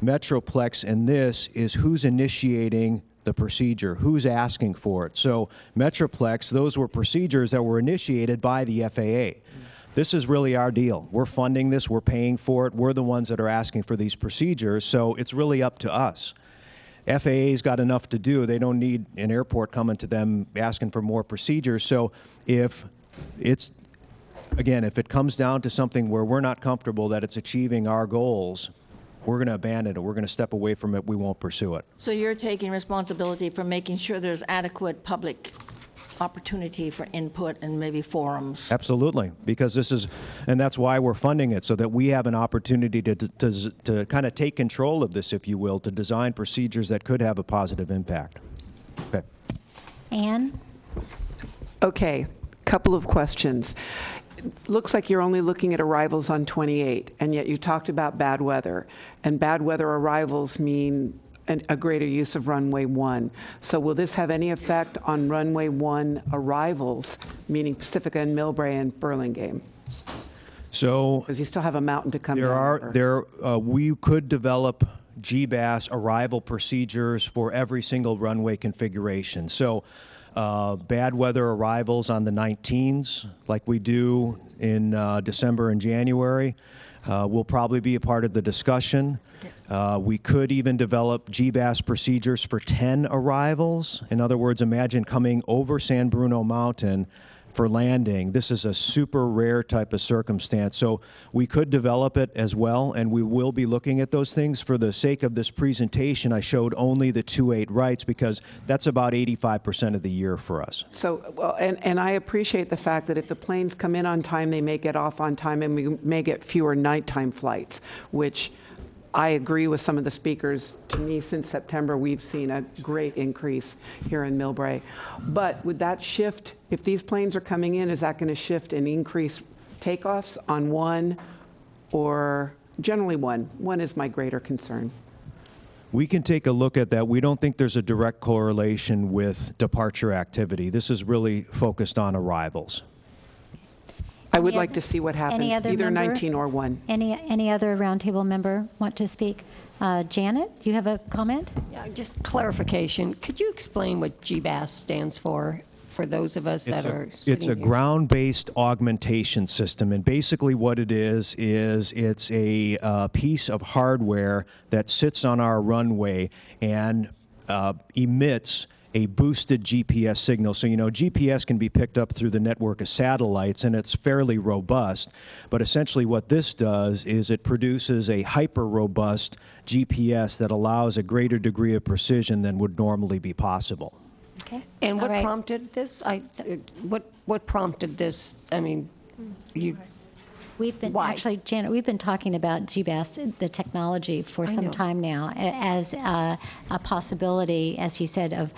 Metroplex and this is who's initiating the procedure? Who's asking for it? So Metroplex, those were procedures that were initiated by the FAA. This is really our deal. We're funding this, we're paying for it, we're the ones that are asking for these procedures, so it's really up to us. FAA's got enough to do. They don't need an airport coming to them asking for more procedures. So if it's, again, if it comes down to something where we're not comfortable that it's achieving our goals, we're going to abandon it. We're going to step away from it. We won't pursue it. So you're taking responsibility for making sure there's adequate public opportunity for input and maybe forums. Absolutely, because this is, and that's why we're funding it, so that we have an opportunity to kind of take control of this, if you will, to design procedures that could have a positive impact. Okay. Anne? Okay, couple of questions. Looks like you're only looking at arrivals on 28, and yet you talked about bad weather. And bad weather arrivals mean a greater use of runway 1. So will this have any effect on runway 1 arrivals, meaning Pacifica and Millbrae and Burlingame? So, because you still have a mountain to come down. We could develop GBAS arrival procedures for every single runway configuration. So bad weather arrivals on the 19s, like we do in December and January, will probably be a part of the discussion. We could even develop GBAS procedures for 10 arrivals. In other words, imagine coming over San Bruno Mountain for landing. This is a super rare type of circumstance. So we could develop it as well, and we will be looking at those things. For the sake of this presentation, I showed only the 2-8 rights because that's about 85% of the year for us. So, well, and I appreciate the fact that if the planes come in on time, they may get off on time, and we may get fewer nighttime flights, which I agree with some of the speakers. To me, since September, we've seen a great increase here in Millbrae. But would that shift, if these planes are coming in, is that going to shift and increase takeoffs on 1 or generally 1? 1 is my greater concern. We can take a look at that. We don't think there's a direct correlation with departure activity. This is really focused on arrivals. I would like to see what happens, either 19 or 1. Any other roundtable member want to speak? Janet, do you have a comment? Yeah, just clarification. Could you explain what GBAS stands for those of us that are sitting It's a here? ground-based augmentation system, and basically what it is it's a piece of hardware that sits on our runway and emits a boosted GPS signal. So, you know, GPS can be picked up through the network of satellites, and it's fairly robust. But essentially what this does is it produces a hyper-robust GPS that allows a greater degree of precision than would normally be possible. Okay. And what All right. prompted this? What prompted this? I mean, you. We've been, Why? actually, Janet, we've been talking about GBAS, the technology, for some time now, as a possibility, as he said, of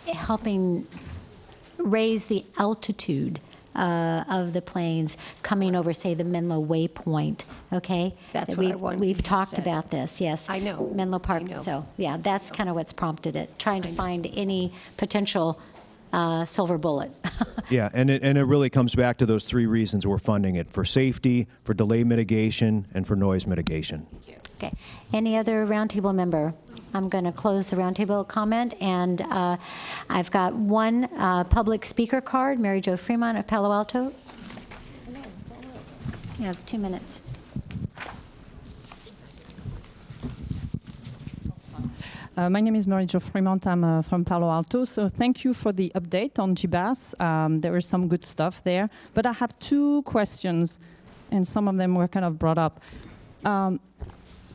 helping raise the altitude of the planes coming over, say, the Menlo Waypoint, okay? That's what I wanted We've you to talked say. about this, yes. I know. Menlo Park, I know. so, yeah, that's kind of what's prompted it, trying to find any potential silver bullet. Yeah, and it really comes back to those 3 reasons we're funding it: for safety, for delay mitigation, and for noise mitigation. Okay. Any other roundtable member? I'm going to close the roundtable comment, and I've got one public speaker card, Mary Jo Fremont of Palo Alto. You have 2 minutes. My name is Mary Jo Fremont. I'm from Palo Alto. So thank you for the update on GBAS. There is some good stuff there. But I have 2 questions, and some of them were kind of brought up.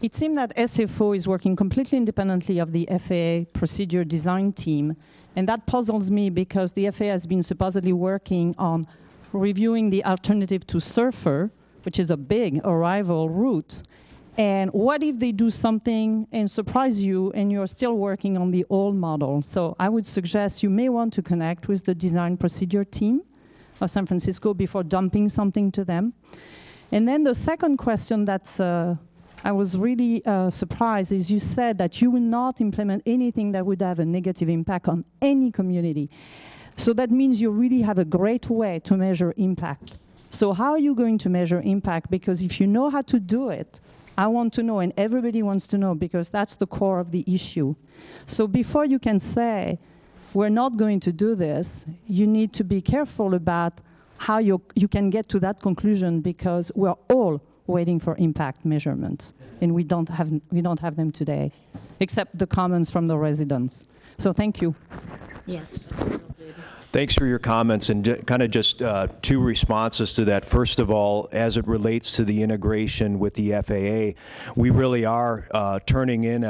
It seemed that SFO is working completely independently of the FAA procedure design team. And that puzzles me because the FAA has been supposedly working on reviewing the alternative to Surfer, which is a big arrival route. And what if they do something and surprise you and you're still working on the old model? So I would suggest you may want to connect with the design procedure team of San Francisco before dumping something to them. And then the second question that's I was really surprised is you said that you will not implement anything that would have a negative impact on any community. So that means you really have a great way to measure impact. So how are you going to measure impact? Because if you know how to do it, I want to know, and everybody wants to know, because that's the core of the issue. So before you can say, we're not going to do this, you need to be careful about how you can get to that conclusion, because we're all waiting for impact measurements, and we don't have them today, except the comments from the residents. So thank you. Yes. Thanks for your comments, and kind of just two responses to that. First of all, as it relates to the integration with the FAA, we really are turning in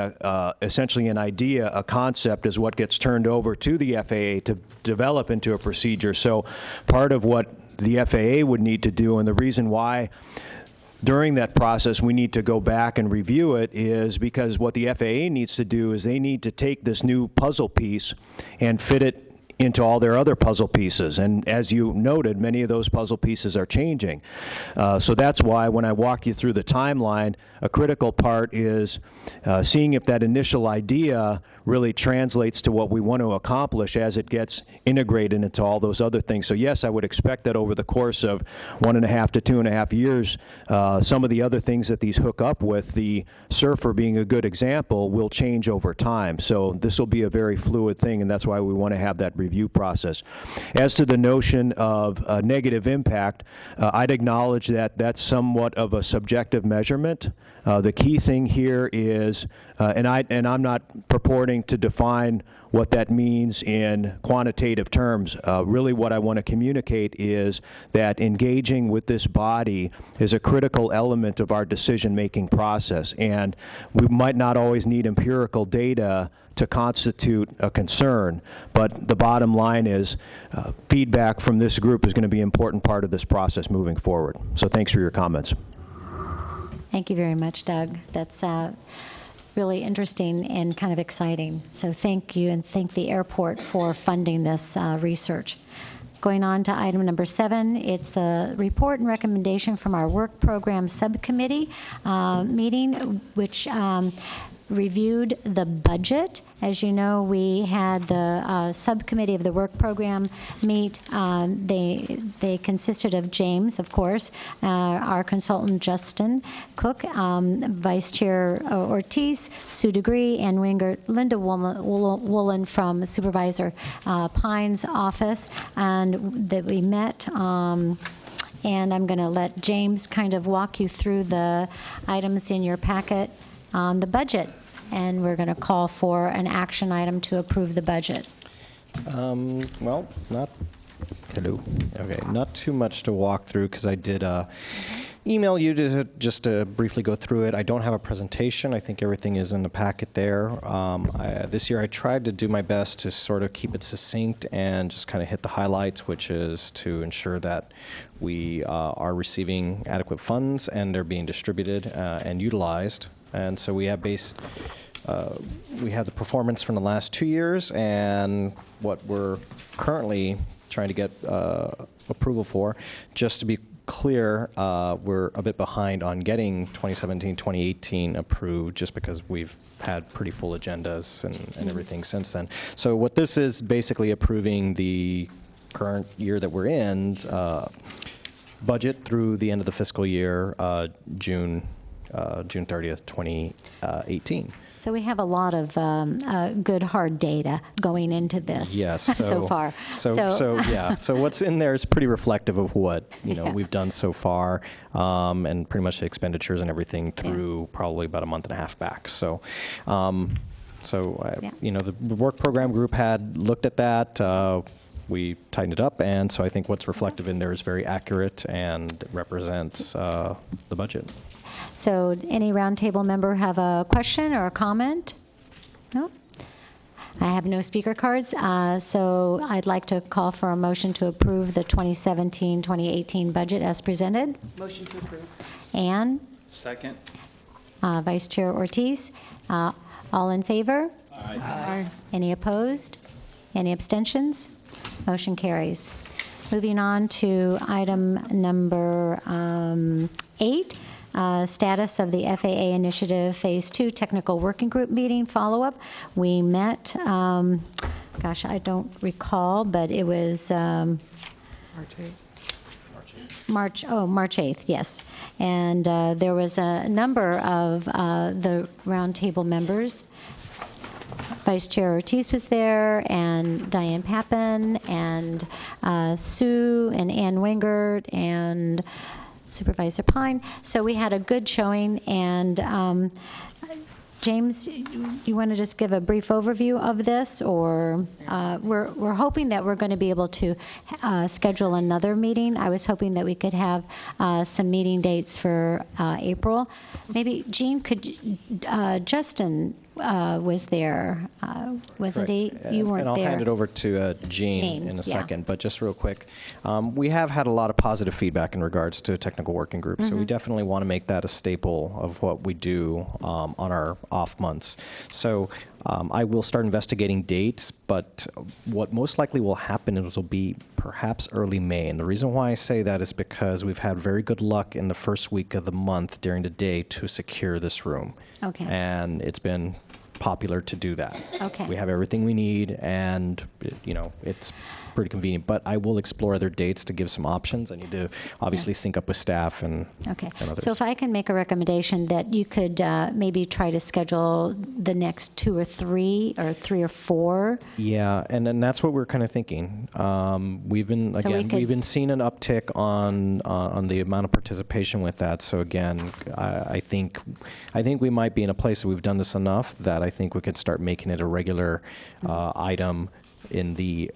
essentially an idea, a concept, is what gets turned over to the FAA to develop into a procedure. So part of what the FAA would need to do, and the reason why during that process we need to go back and review it, is because what the FAA needs to do is they need to take this new puzzle piece and fit it into all their other puzzle pieces. And as you noted, many of those puzzle pieces are changing. So that's why when I walk you through the timeline, a critical part is seeing if that initial idea really translates to what we want to accomplish as it gets integrated into all those other things. So yes, I would expect that over the course of 1.5 to 2.5 years, some of the other things that these hook up with, the surfer being a good example, will change over time. So this will be a very fluid thing, and that's why we want to have that review process. As to the notion of negative impact, I'd acknowledge that that's somewhat of a subjective measurement. The key thing here is, and I'm not purporting to define what that means in quantitative terms. Really what I want to communicate is that engaging with this body is a critical element of our decision-making process, and we might not always need empirical data to constitute a concern, but the bottom line is feedback from this group is going to be an important part of this process moving forward. So thanks for your comments. Thank you very much, Doug. That's really interesting and kind of exciting. So thank you, and thank the airport for funding this research. Going on to item number 7, it's a report and recommendation from our work program subcommittee meeting, which reviewed the budget. As you know, we had the subcommittee of the work program meet. They consisted of James, of course, our consultant Justin Cook, Vice Chair Ortiz, Sue DeGree, and Linda Woolen from Supervisor Pine's office, and that we met. And I'm going to let James kind of walk you through the items in your packet on the budget, and we're going to call for an action item to approve the budget. Well, not too much to walk through, because I did email you just to briefly go through it. I don't have a presentation. I think everything is in the packet there. This year I tried to do my best to sort of keep it succinct and just kind of hit the highlights, which is to ensure that we are receiving adequate funds and they're being distributed and utilized. And so we have we have the performance from the last 2 years and what we're currently trying to get approval for. Just to be clear, we're a bit behind on getting 2017, 2018 approved, just because we've had pretty full agendas and everything since then. So what this is basically approving the current year that we're in, budget through the end of the fiscal year, June 30th, 2018. So we have a lot of good hard data going into this. Yes, so far. So what's in there is pretty reflective of what we've done so far, and pretty much the expenditures and everything through probably about a month and a half back. So, the work program group had looked at that. We tightened it up, and so I think what's reflective in there is very accurate and represents the budget. So any roundtable member have a question or a comment? No? I have no speaker cards, so I'd like to call for a motion to approve the 2017-2018 budget as presented. Motion to approve. Ann? Second. Vice Chair Ortiz? All in favor? Aye. Any opposed? Any abstentions? Motion carries. Moving on to item number 8. Status of the FAA Initiative Phase 2 Technical Working Group meeting follow-up. We met, gosh, I don't recall, but it was March 8th, yes. And there was a number of the roundtable members. Vice Chair Ortiz was there, and Diane Pappen, and Sue, and Ann Wingert, and Supervisor Pine. So we had a good showing, and James, you want to just give a brief overview of this, or we're hoping that we're going to be able to schedule another meeting. I was hoping that we could have some meeting dates for April. Maybe Jean, Justin was there, wasn't he? You weren't and I'll there. hand it over to Jean in a second, but just real quick, we have had a lot of positive feedback in regards to a technical working group, so we definitely want to make that a staple of what we do on our off months. So I will start investigating dates, but what most likely will happen is will be perhaps early May. And the reason why I say that is because we've had very good luck in the first week of the month during the day to secure this room. Okay. And it's been popular to do that. Okay. We have everything we need, and it's pretty convenient. But I will explore other dates to give some options. I need to obviously sync up with staff and others. So if I can make a recommendation that you could maybe try to schedule the next 2 or 3 or 3 or 4. Yeah, and then that's what we're kind of thinking. We've been we've been seeing an uptick on the amount of participation with that. So again, I think we might be in a place that we've done this enough that I think we could start making it a regular item in the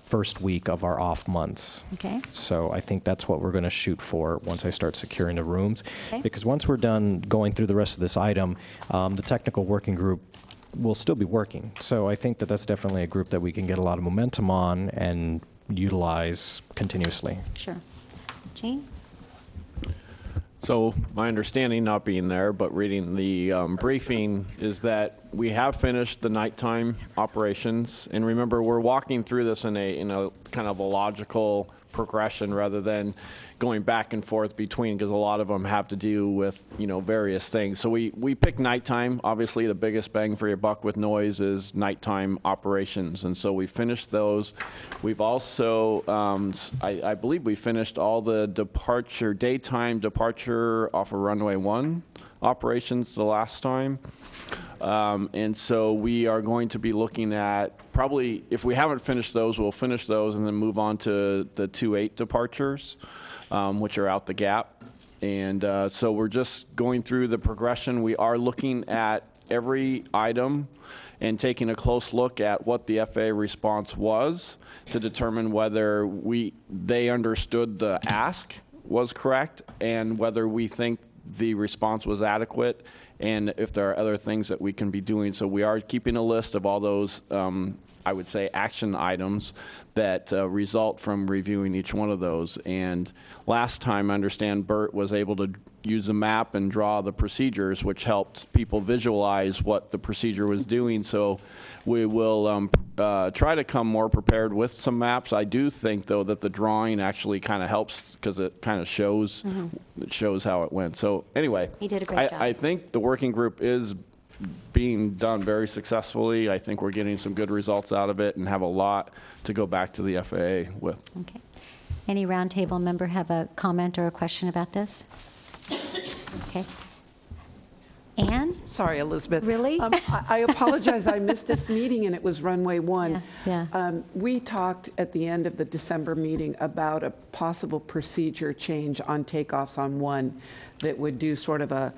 first week of our off months. Okay. So I think that's what we're going to shoot for once I start securing the rooms. Okay. Because once we're done going through the rest of this item, the technical working group will still be working. So I think that that's definitely a group that we can get a lot of momentum on and utilize continuously. Sure. Jean? So my understanding, not being there, but reading the briefing, is that we have finished the nighttime operations. And remember, we're walking through this in a kind of a logical progression rather than going back and forth between, because a lot of them have to do with various things. So we picked nighttime. Obviously, the biggest bang for your buck with noise is nighttime operations, and so we finished those. We've also, I believe, we finished all the daytime departure off of runway 1 operations the last time. And so we are going to be looking at probably, if we haven't finished those, we'll finish those and then move on to the 2-8 departures, which are out the gap. And so we're just going through the progression. We are looking at every item and taking a close look at what the FAA response was to determine whether they understood the ask was correct and whether we think the response was adequate, and if there are other things that we can be doing. So we are keeping a list of all those, I would say, action items that result from reviewing each one of those. And last time, I understand Bert was able to use a map and draw the procedures, which helped people visualize what the procedure was doing. So we will try to come more prepared with some maps. I do think, though, that the drawing actually kind of helps because it kind of shows it shows how it went. So anyway, He did a great job. I think the working group is being done very successfully. I think we're getting some good results out of it and have a lot to go back to the FAA with. Okay. Any roundtable member have a comment or a question about this? Okay. Anne? Sorry, Elizabeth. Really? I apologize. I missed this meeting, and it was runway 1. Yeah. We talked at the end of the December meeting about a possible procedure change on takeoffs on 1 that would do sort of a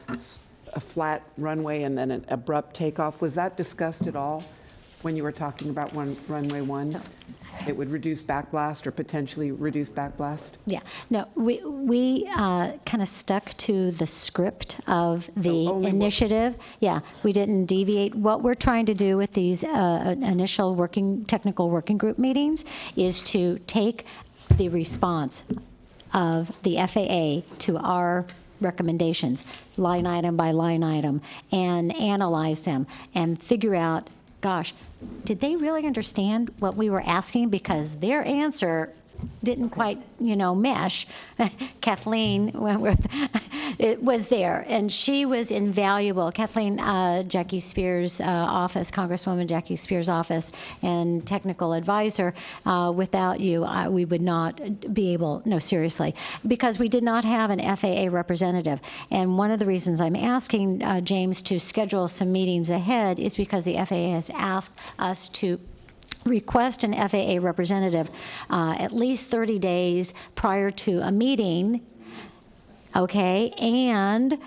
flat runway and then an abrupt takeoff. Was that discussed at all when you were talking about runway 1s? It would reduce backblast or potentially reduce backblast? Yeah. No, we kind of stuck to the script of the initiative. Yeah, we didn't deviate. What we're trying to do with these initial technical working group meetings is to take the response of the FAA to our recommendations, line item by line item, and analyze them and figure out, gosh, did they really understand what we were asking? Because their answer didn't quite, mesh. Kathleen Wentworth it was there, and she was invaluable. Kathleen, Jackie Spears' office, Congresswoman Jackie Spears' office, and technical advisor. Without you, we would not be able, no, seriously, because we did not have an FAA representative. And one of the reasons I'm asking James to schedule some meetings ahead is because the FAA has asked us to request an FAA representative at least 30 days prior to a meeting, okay, and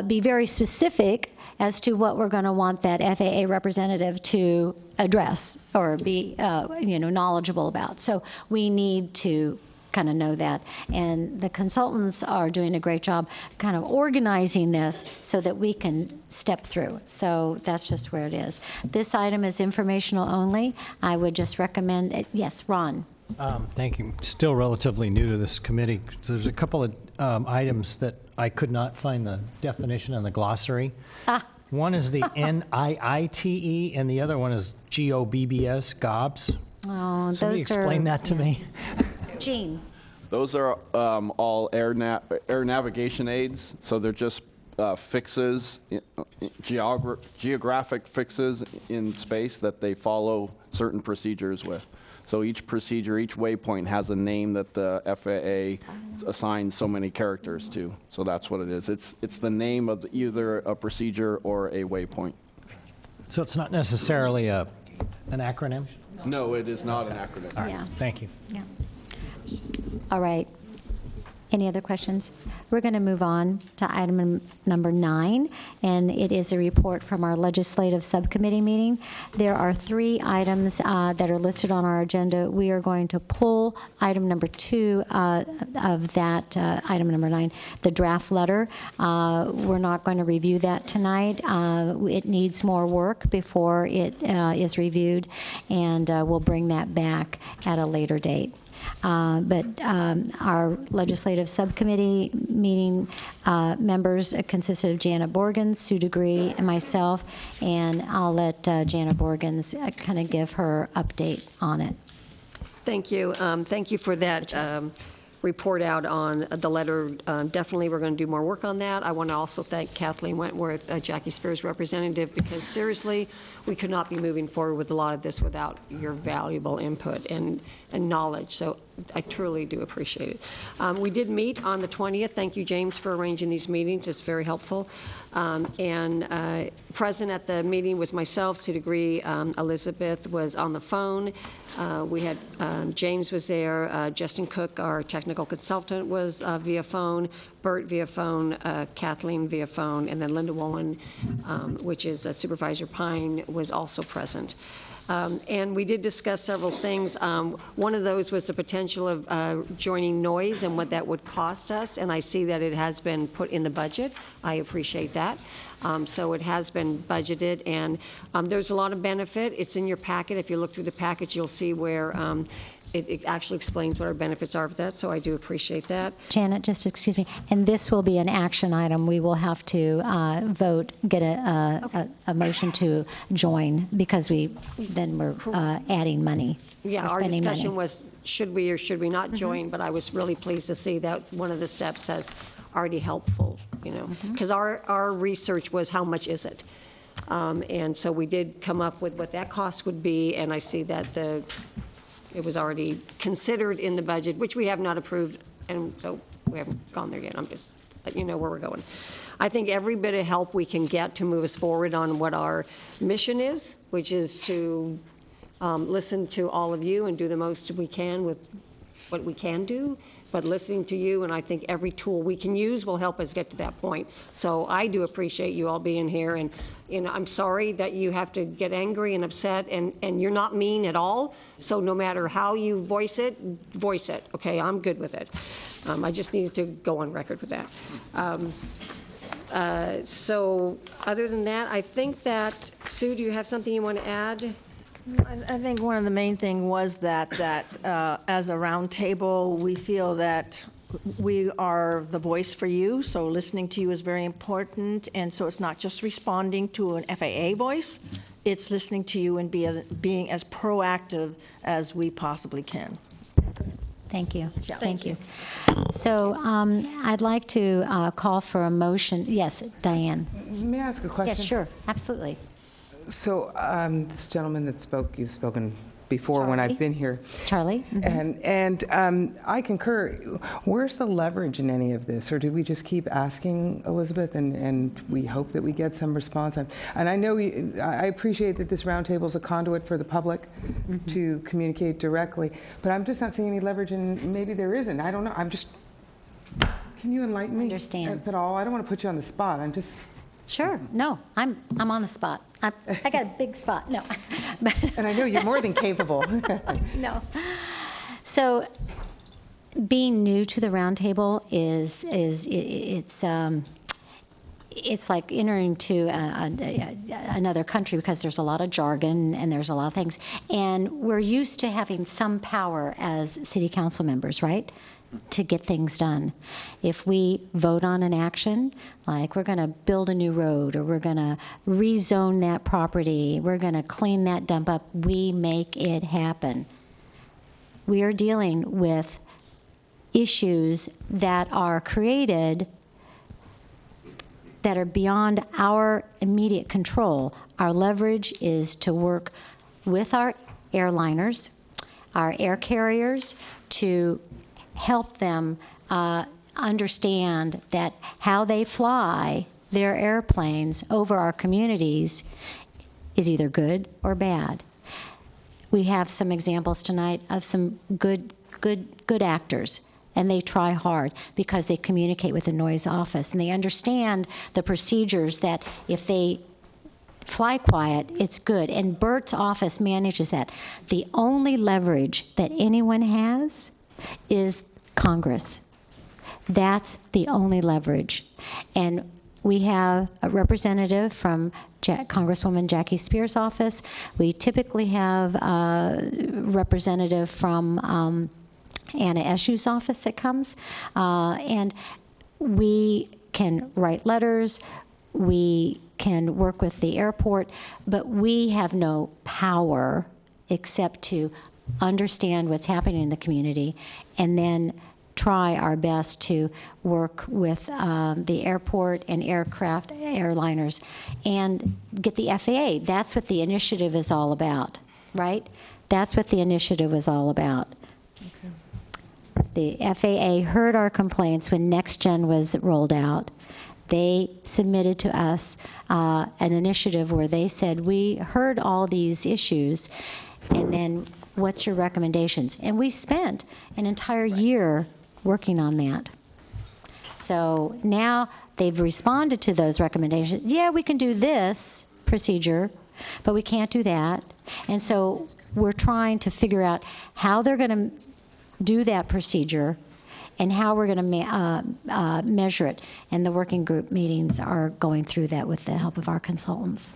be very specific as to what we're going to want that FAA representative to address or be, knowledgeable about. So we need to kind of know that. And the consultants are doing a great job kind of organizing this so that we can step through. So that's just where it is. This item is informational only. I would just recommend it. Yes, Ron. Thank you. Still relatively new to this committee. So there's a couple of items that I could not find the definition in the glossary. One is the NIITE, and the other one is GOBBS, GOBS. Oh, Somebody explain that to me. Gene. Those are all air navigation aids, so they're just fixes, geographic fixes in space that they follow certain procedures with. So each procedure, each waypoint has a name that the FAA assigns so many characters to. So that's what it is. It's the name of either a procedure or a waypoint. So it's not necessarily an acronym? No, it is not an acronym. All right. Yeah. Thank you. Yeah. All right. Any other questions? We're going to move on to item number 9, and it is a report from our legislative subcommittee meeting. There are 3 items that are listed on our agenda. We are going to pull item number 2 of that, item number 9, the draft letter. We're not going to review that tonight. It needs more work before it is reviewed, and we'll bring that back at a later date. But our legislative subcommittee meeting members consisted of Jana Borgens, Sue DeGree, and myself, and I'll let Jana Borgens kind of give her update on it. Thank you. Thank you for that report out on the letter. Definitely, we're going to do more work on that. I want to also thank Kathleen Wentworth, Jackie Spears' representative, because seriously, we could not be moving forward with a lot of this without your valuable input and knowledge. So I truly do appreciate it. We did meet on the 20th. Thank you, James, for arranging these meetings. It's very helpful. And present at the meeting was myself, Sue DeGree, Elizabeth was on the phone. We had James was there, Justin Cook, our technical consultant, was via phone, Bert via phone, Kathleen via phone, and then Linda Wolin, which is Supervisor Pine, was also present. And we did discuss several things. One of those was the potential of joining noise and what that would cost us, and I see that it has been put in the budget. I appreciate that. So it has been budgeted, and there's a lot of benefit. It's in your packet. If you look through the package, you'll see where it actually explains what our benefits are for that, so I do appreciate that. Janet, just excuse me, and this will be an action item. We will have to vote, get a motion to join, because we're adding money. Yeah, our discussion was, should we or should we not join, but I was really pleased to see that one of the steps has already helpful, because our research was how much is it? And so we did come up with what that cost would be, and I see that it was already considered in the budget, which we have not approved, and so we haven't gone there yet. I'm just letting you know where we're going. I think every bit of help we can get to move us forward on what our mission is, which is to listen to all of you and do the most we can with what we can do, but listening to you, and I think every tool we can use will help us get to that point. So I do appreciate you all being here, and I'm sorry that you have to get angry and upset, and you're not mean at all, so no matter how you voice it, okay? I'm good with it. I just needed to go on record with that. So other than that, I think that, Sue, do you have something you want to add? I think one of the main things was that as a roundtable, we feel that we are the voice for you, so listening to you is very important, and so it's not just responding to an FAA voice, it's listening to you and being as proactive as we possibly can. Thank you. Thank you. So I'd like to call for a motion. Yes, Diane. May I ask a question? Yes, sure. Absolutely. So this gentleman that spoke, you've spoken before when I've been here. Charlie? And I concur. Where's the leverage in any of this? Or do we just keep asking, Elizabeth, and we hope that we get some response? And I know I appreciate that this roundtable is a conduit for the public to communicate directly, but I'm just not seeing any leverage, and maybe there isn't. I don't know. Can you enlighten me if at all? I don't want to put you on the spot. I'm just... Sure. No, I'm on the spot. I got a big spot. No. And I know you're more than capable. No. So being new to the roundtable it's like entering to another country, because there's a lot of jargon and there's a lot of things. And we're used to having some power as city council members, right, to get things done. If we vote on an action, like we're going to build a new road, or we're going to rezone that property, we're going to clean that dump up, we make it happen. We are dealing with issues that are created that are beyond our immediate control. Our leverage is to work with our airliners, our air carriers, to help them understand that how they fly their airplanes over our communities is either good or bad. We have some examples tonight of some good actors, and they try hard because they communicate with the noise office, and they understand the procedures that if they fly quiet, it's good. And Bert's office manages that. The only leverage that anyone has is Congress. That's the only leverage. And we have a representative from Congresswoman Jackie Spears' office. We typically have a representative from Anna Eshu's office that comes. And we can write letters. We can work with the airport, but we have no power except to understand what's happening in the community and then try our best to work with the airport and airliners and get the FAA. That's what the initiative is all about, right? That's what the initiative was all about. The FAA heard our complaints when NextGen was rolled out. They submitted to us an initiative where they said, we heard all these issues, and then what's your recommendations? And we spent an entire year working on that. So now they've responded to those recommendations. Yeah, we can do this procedure, but we can't do that. And so we're trying to figure out how they're going to do that procedure and how we're going to measure it. And the working group meetings are going through that with the help of our consultants.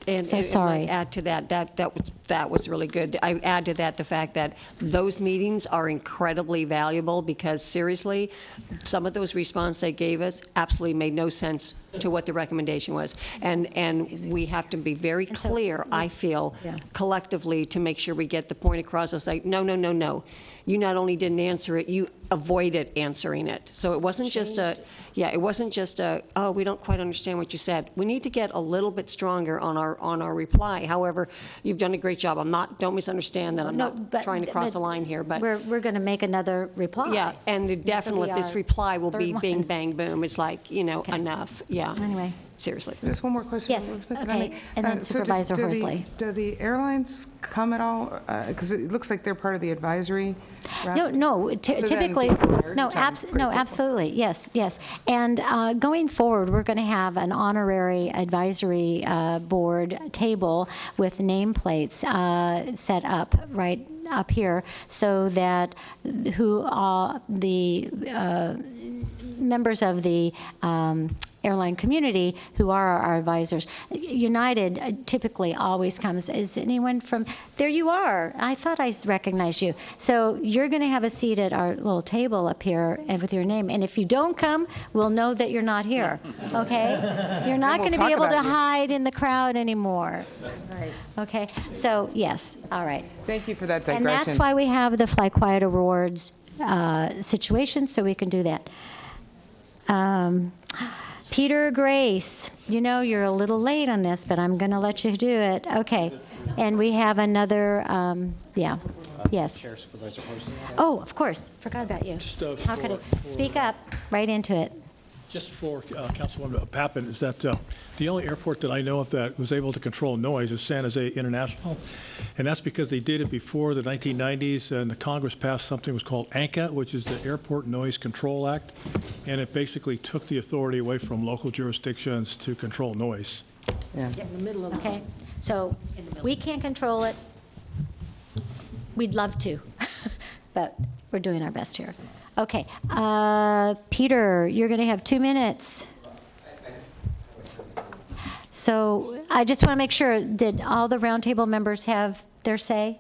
And, so and sorry. I add to that was really good. I add to that the fact that those meetings are incredibly valuable, because seriously, some of those responses they gave us absolutely made no sense to what the recommendation was. And we have to be very clear, I feel, collectively, to make sure we get the point across. It's like, no, no, no, no. You not only didn't answer it, you avoided answering it. So it wasn't just oh, we don't quite understand what you said. We need to get a little bit stronger on our reply. However, you've done a great job. Don't misunderstand that. I'm not trying to cross the line here, but we're going to make another reply. Yeah, and definitely this reply will be bing, bang, boom. It's like, enough. Yeah. Anyway. Seriously. Just one more question, Yes. Elizabeth. Okay. And then Supervisor Horsley. Do the airlines come at all? Because it looks like they're part of the advisory. No. Typically, no. Absolutely. Yes. And going forward, we're going to have an honorary advisory board table with nameplates set up right up here, so that the members of the airline community who are our advisors. United typically always comes. Is anyone from, there you are. I thought I recognized you. So you're going to have a seat at our little table up here and with your name. And if you don't come, we'll know that you're not here, okay? You're not going to be able to hide in the crowd anymore. Right. Okay, so yes, all right. Thank you for that, Diane. And that's why we have the Fly Quiet Awards situation, so we can do that. Peter Grace, you know you're a little late on this, but I'm going to let you do it. Okay. And we have another, yeah, yes. Oh, of course. Forgot about you. How could I speak up right into it? Just for Councilwoman Pappen, is that the only airport that I know of that was able to control noise is San Jose International, and that's because they did it before the 1990s, and the Congress passed something that was called ANCA, which is the Airport Noise Control Act, and it basically took the authority away from local jurisdictions to control noise. Yeah. In the middle of Okay. So we can't control it. We'd love to, but we're doing our best here. Okay, Peter, you're going to have 2 minutes. So I just want to make sure, did all the roundtable members have their say?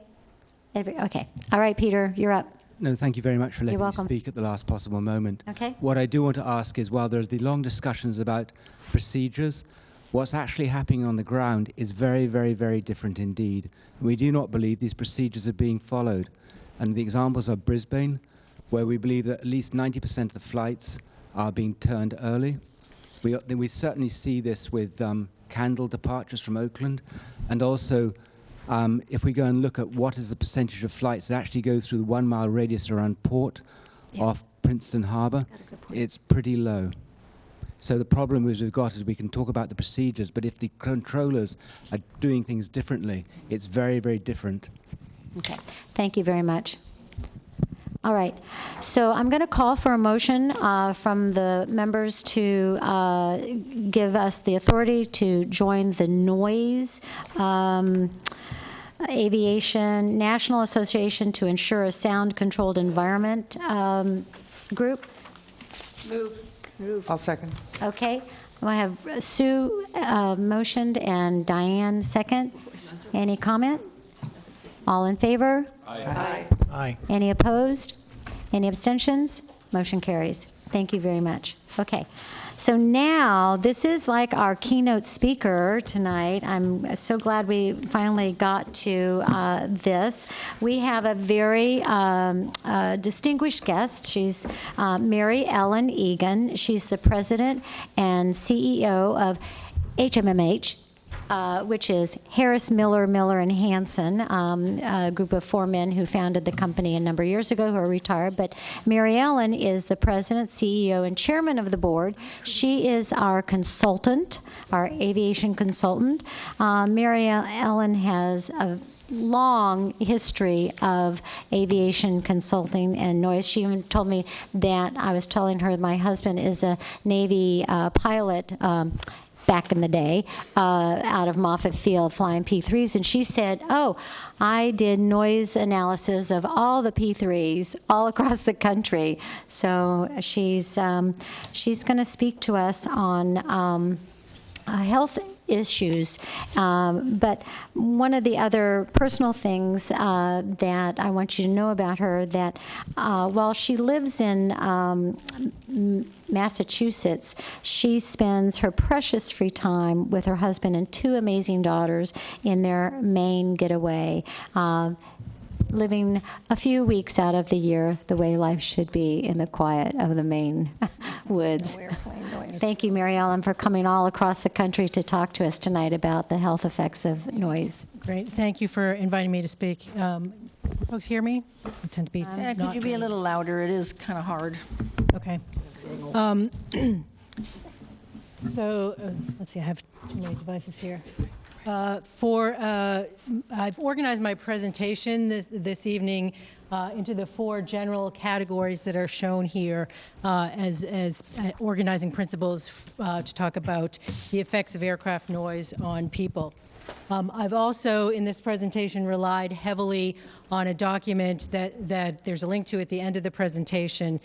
Okay. All right, Peter, you're up. No, thank you very much for letting me welcome. speak at the last possible moment. Okay. What I do want to ask is, while there's the long discussions about procedures, what's actually happening on the ground is very, very, very different indeed. We do not believe these procedures are being followed. And the examples are Brisbane, where we believe that at least 90% of the flights are being turned early. We certainly see this with candle departures from Oakland, and also if we go and look at what is the percentage of flights that actually go through the 1 mile radius around port off Princeton Harbor, it's pretty low. So the problem we've got is we can talk about the procedures, but if the controllers are doing things differently, it's very, very different. Okay, thank you very much. All right, so I'm going to call for a motion from the members to give us the authority to join the NOISE Aviation National Association to Ensure a Sound Controlled Environment group. Move. I'll second. Okay, I have Sue motioned and Diane second. Any comment? All in favor? Aye. Aye. Any opposed? Any abstentions? Motion carries. Thank you very much. Okay. So now, this is like our keynote speaker tonight. I'm so glad we finally got to this. We have a very distinguished guest. She's Mary Ellen Egan. She's the president and CEO of HMMH, which is Harris, Miller, Miller, and Hansen, a group of 4 men who founded the company a number of years ago who are retired. But Mary Ellen is the president, CEO, and chairman of the board. She is our consultant, our aviation consultant. Mary Ellen has a long history of aviation consulting and noise. She even told me that I was telling her my husband is a Navy pilot back in the day, out of Moffett Field flying P3s, and she said, oh, I did noise analysis of all the P3s all across the country. So she's going to speak to us on health issues. But one of the other personal things that I want you to know about her, that while she lives in Massachusetts, she spends her precious free time with her husband and 2 amazing daughters in their Maine getaway, living a few weeks out of the year the way life should be in the quiet of the Maine woods. Thank you, Mary Ellen, for coming all across the country to talk to us tonight about the health effects of noise. Great. Thank you for inviting me to speak. Folks hear me? I tend to be Yeah, could you be a little louder? It is kind of hard. Okay. So let's see, I have too many devices here. I've organized my presentation this evening into the 4 general categories that are shown here as organizing principles to talk about the effects of aircraft noise on people. I've also, in this presentation, relied heavily on a document that there's a link to at the end of the presentation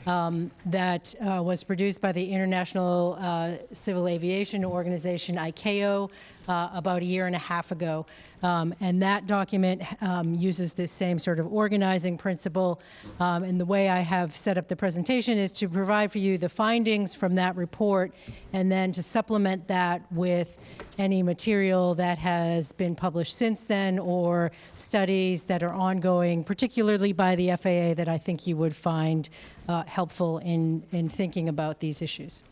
that was produced by the International Civil Aviation Organization, ICAO, about a year and a half ago. And that document uses this same sort of organizing principle. And the way I have set up the presentation is to provide for you the findings from that report and then to supplement that with any material that has been published since then or studies that are ongoing, particularly by the FAA, that I think you would find helpful in thinking about these issues.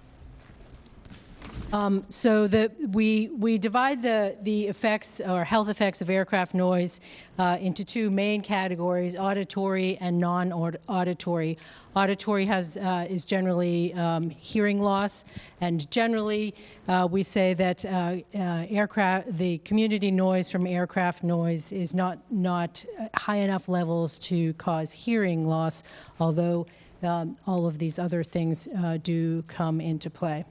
So we divide the effects or health effects of aircraft noise into two main categories: auditory and non-auditory. Auditory is generally hearing loss, and generally we say that the community noise from aircraft noise is not high enough levels to cause hearing loss, although all of these other things do come into play.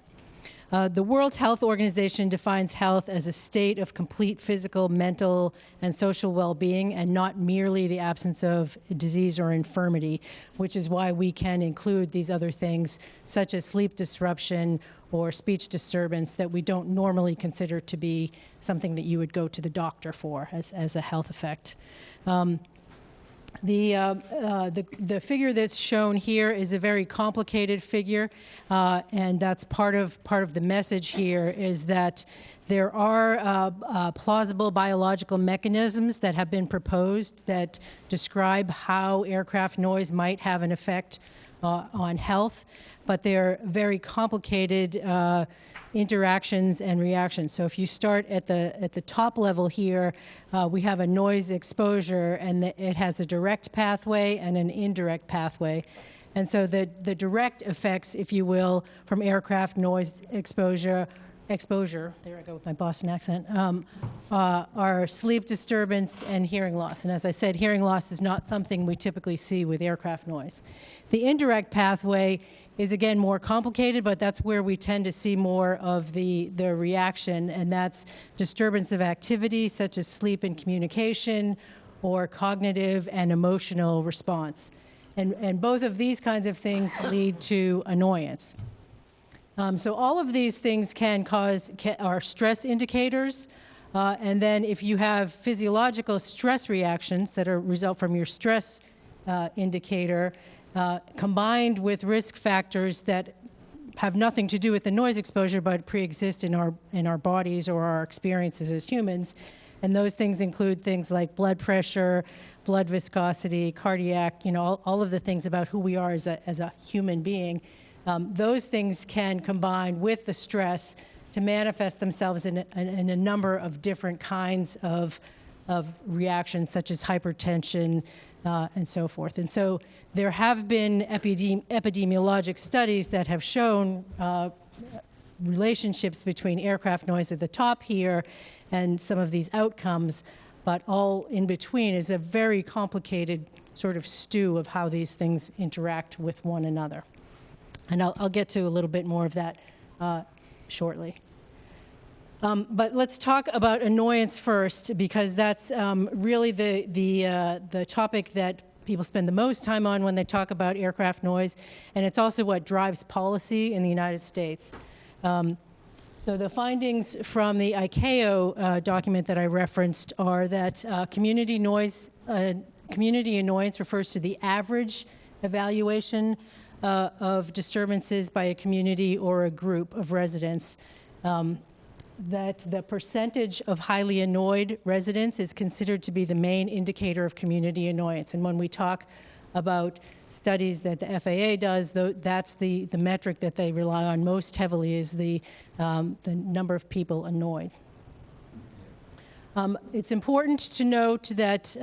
The World Health Organization defines health as a state of complete physical, mental, and social well-being, and not merely the absence of disease or infirmity, which is why we can include these other things, such as sleep disruption or speech disturbance, that we don't normally consider to be something that you would go to the doctor for as a health effect. The figure that's shown here is a very complicated figure, and that's part of the message here is that there are plausible biological mechanisms that have been proposed that describe how aircraft noise might have an effect on health, but they're very complicated interactions and reactions. So if you start at the top level here, we have a noise exposure, and it has a direct pathway and an indirect pathway. And so the direct effects, if you will, from aircraft noise exposure, there I go with my Boston accent, are sleep disturbance and hearing loss. And as I said, hearing loss is not something we typically see with aircraft noise. The indirect pathway is, again, more complicated, but that's where we tend to see more of the reaction, and that's disturbance of activity such as sleep and communication, or cognitive and emotional response. And both of these kinds of things lead to annoyance. So all of these things are stress indicators, and then if you have physiological stress reactions that result from your stress indicator, combined with risk factors that have nothing to do with the noise exposure but pre-exist in our bodies or our experiences as humans. And those things include things like blood pressure, blood viscosity, cardiac, all of the things about who we are as a human being. Those things can combine with the stress to manifest themselves in a number of different kinds of reactions, such as hypertension, and so forth. And so there have been epidemiologic studies that have shown relationships between aircraft noise at the top here and some of these outcomes, but all in between is a very complicated sort of stew of how these things interact with one another. And I'll get to a little bit more of that shortly. But let's talk about annoyance first, because that's really the topic that people spend the most time on when they talk about aircraft noise, and it's also what drives policy in the United States. So the findings from the ICAO document that I referenced are that community annoyance refers to the average evaluation of disturbances by a community or a group of residents. That the percentage of highly annoyed residents is considered to be the main indicator of community annoyance. And when we talk about studies that the FAA does, that's the metric that they rely on most heavily, is the number of people annoyed. It's important to note that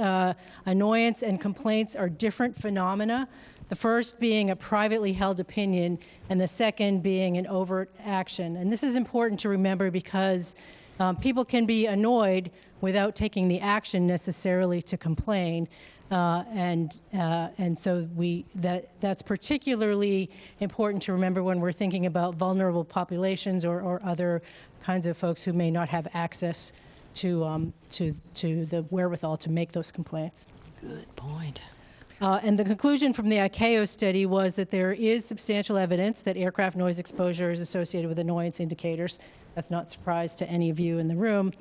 annoyance and complaints are different phenomena. The first being a privately held opinion, and the second being an overt action. And this is important to remember because people can be annoyed without taking the action necessarily to complain. And so that's particularly important to remember when we're thinking about vulnerable populations or other kinds of folks who may not have access to the wherewithal to make those complaints. Good point. And the conclusion from the ICAO study was that there is substantial evidence that aircraft noise exposure is associated with annoyance indicators. That's not a surprise to any of you in the room.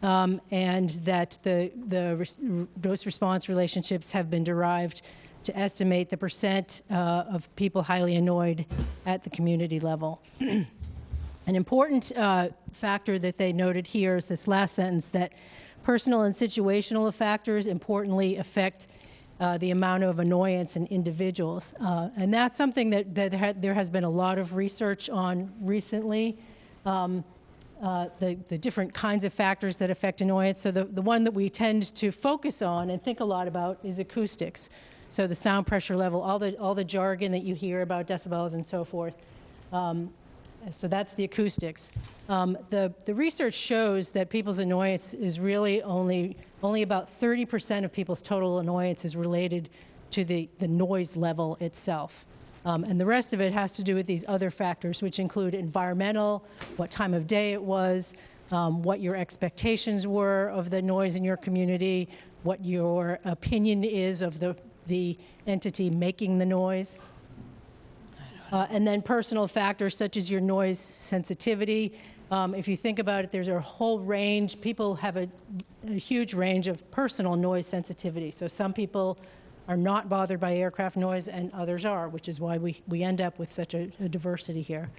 And that the dose-response relationships have been derived to estimate the percent of people highly annoyed at the community level. An important factor that they noted here is this last sentence, that personal and situational factors importantly affect the amount of annoyance in individuals. And that's something that there has been a lot of research on recently, the different kinds of factors that affect annoyance. So the one that we tend to focus on and think a lot about is acoustics. So the sound pressure level, all the jargon that you hear about decibels and so forth. So that's the acoustics. The research shows that people's annoyance is really only about 30% of people's total annoyance is related to the noise level itself. And the rest of it has to do with these other factors, which include environmental, what time of day it was, what your expectations were of the noise in your community, what your opinion is of the entity making the noise. And then personal factors such as your noise sensitivity. If you think about it, there's a whole range. People have a huge range of personal noise sensitivity. So some people are not bothered by aircraft noise and others are, which is why we end up with such a diversity here.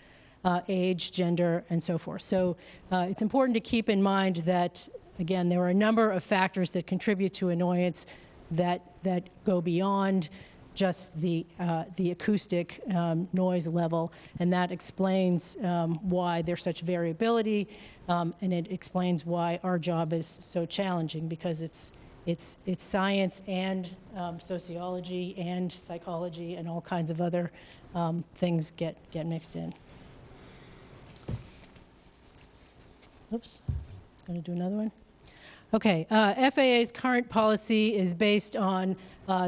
Age, gender, and so forth. So it's important to keep in mind that, again, there are a number of factors that contribute to annoyance that go beyond just the acoustic noise level, and that explains why there's such variability, and it explains why our job is so challenging, because it's science and sociology and psychology and all kinds of other things get mixed in. Oops, I was going to do another one. Okay, FAA's current policy is based on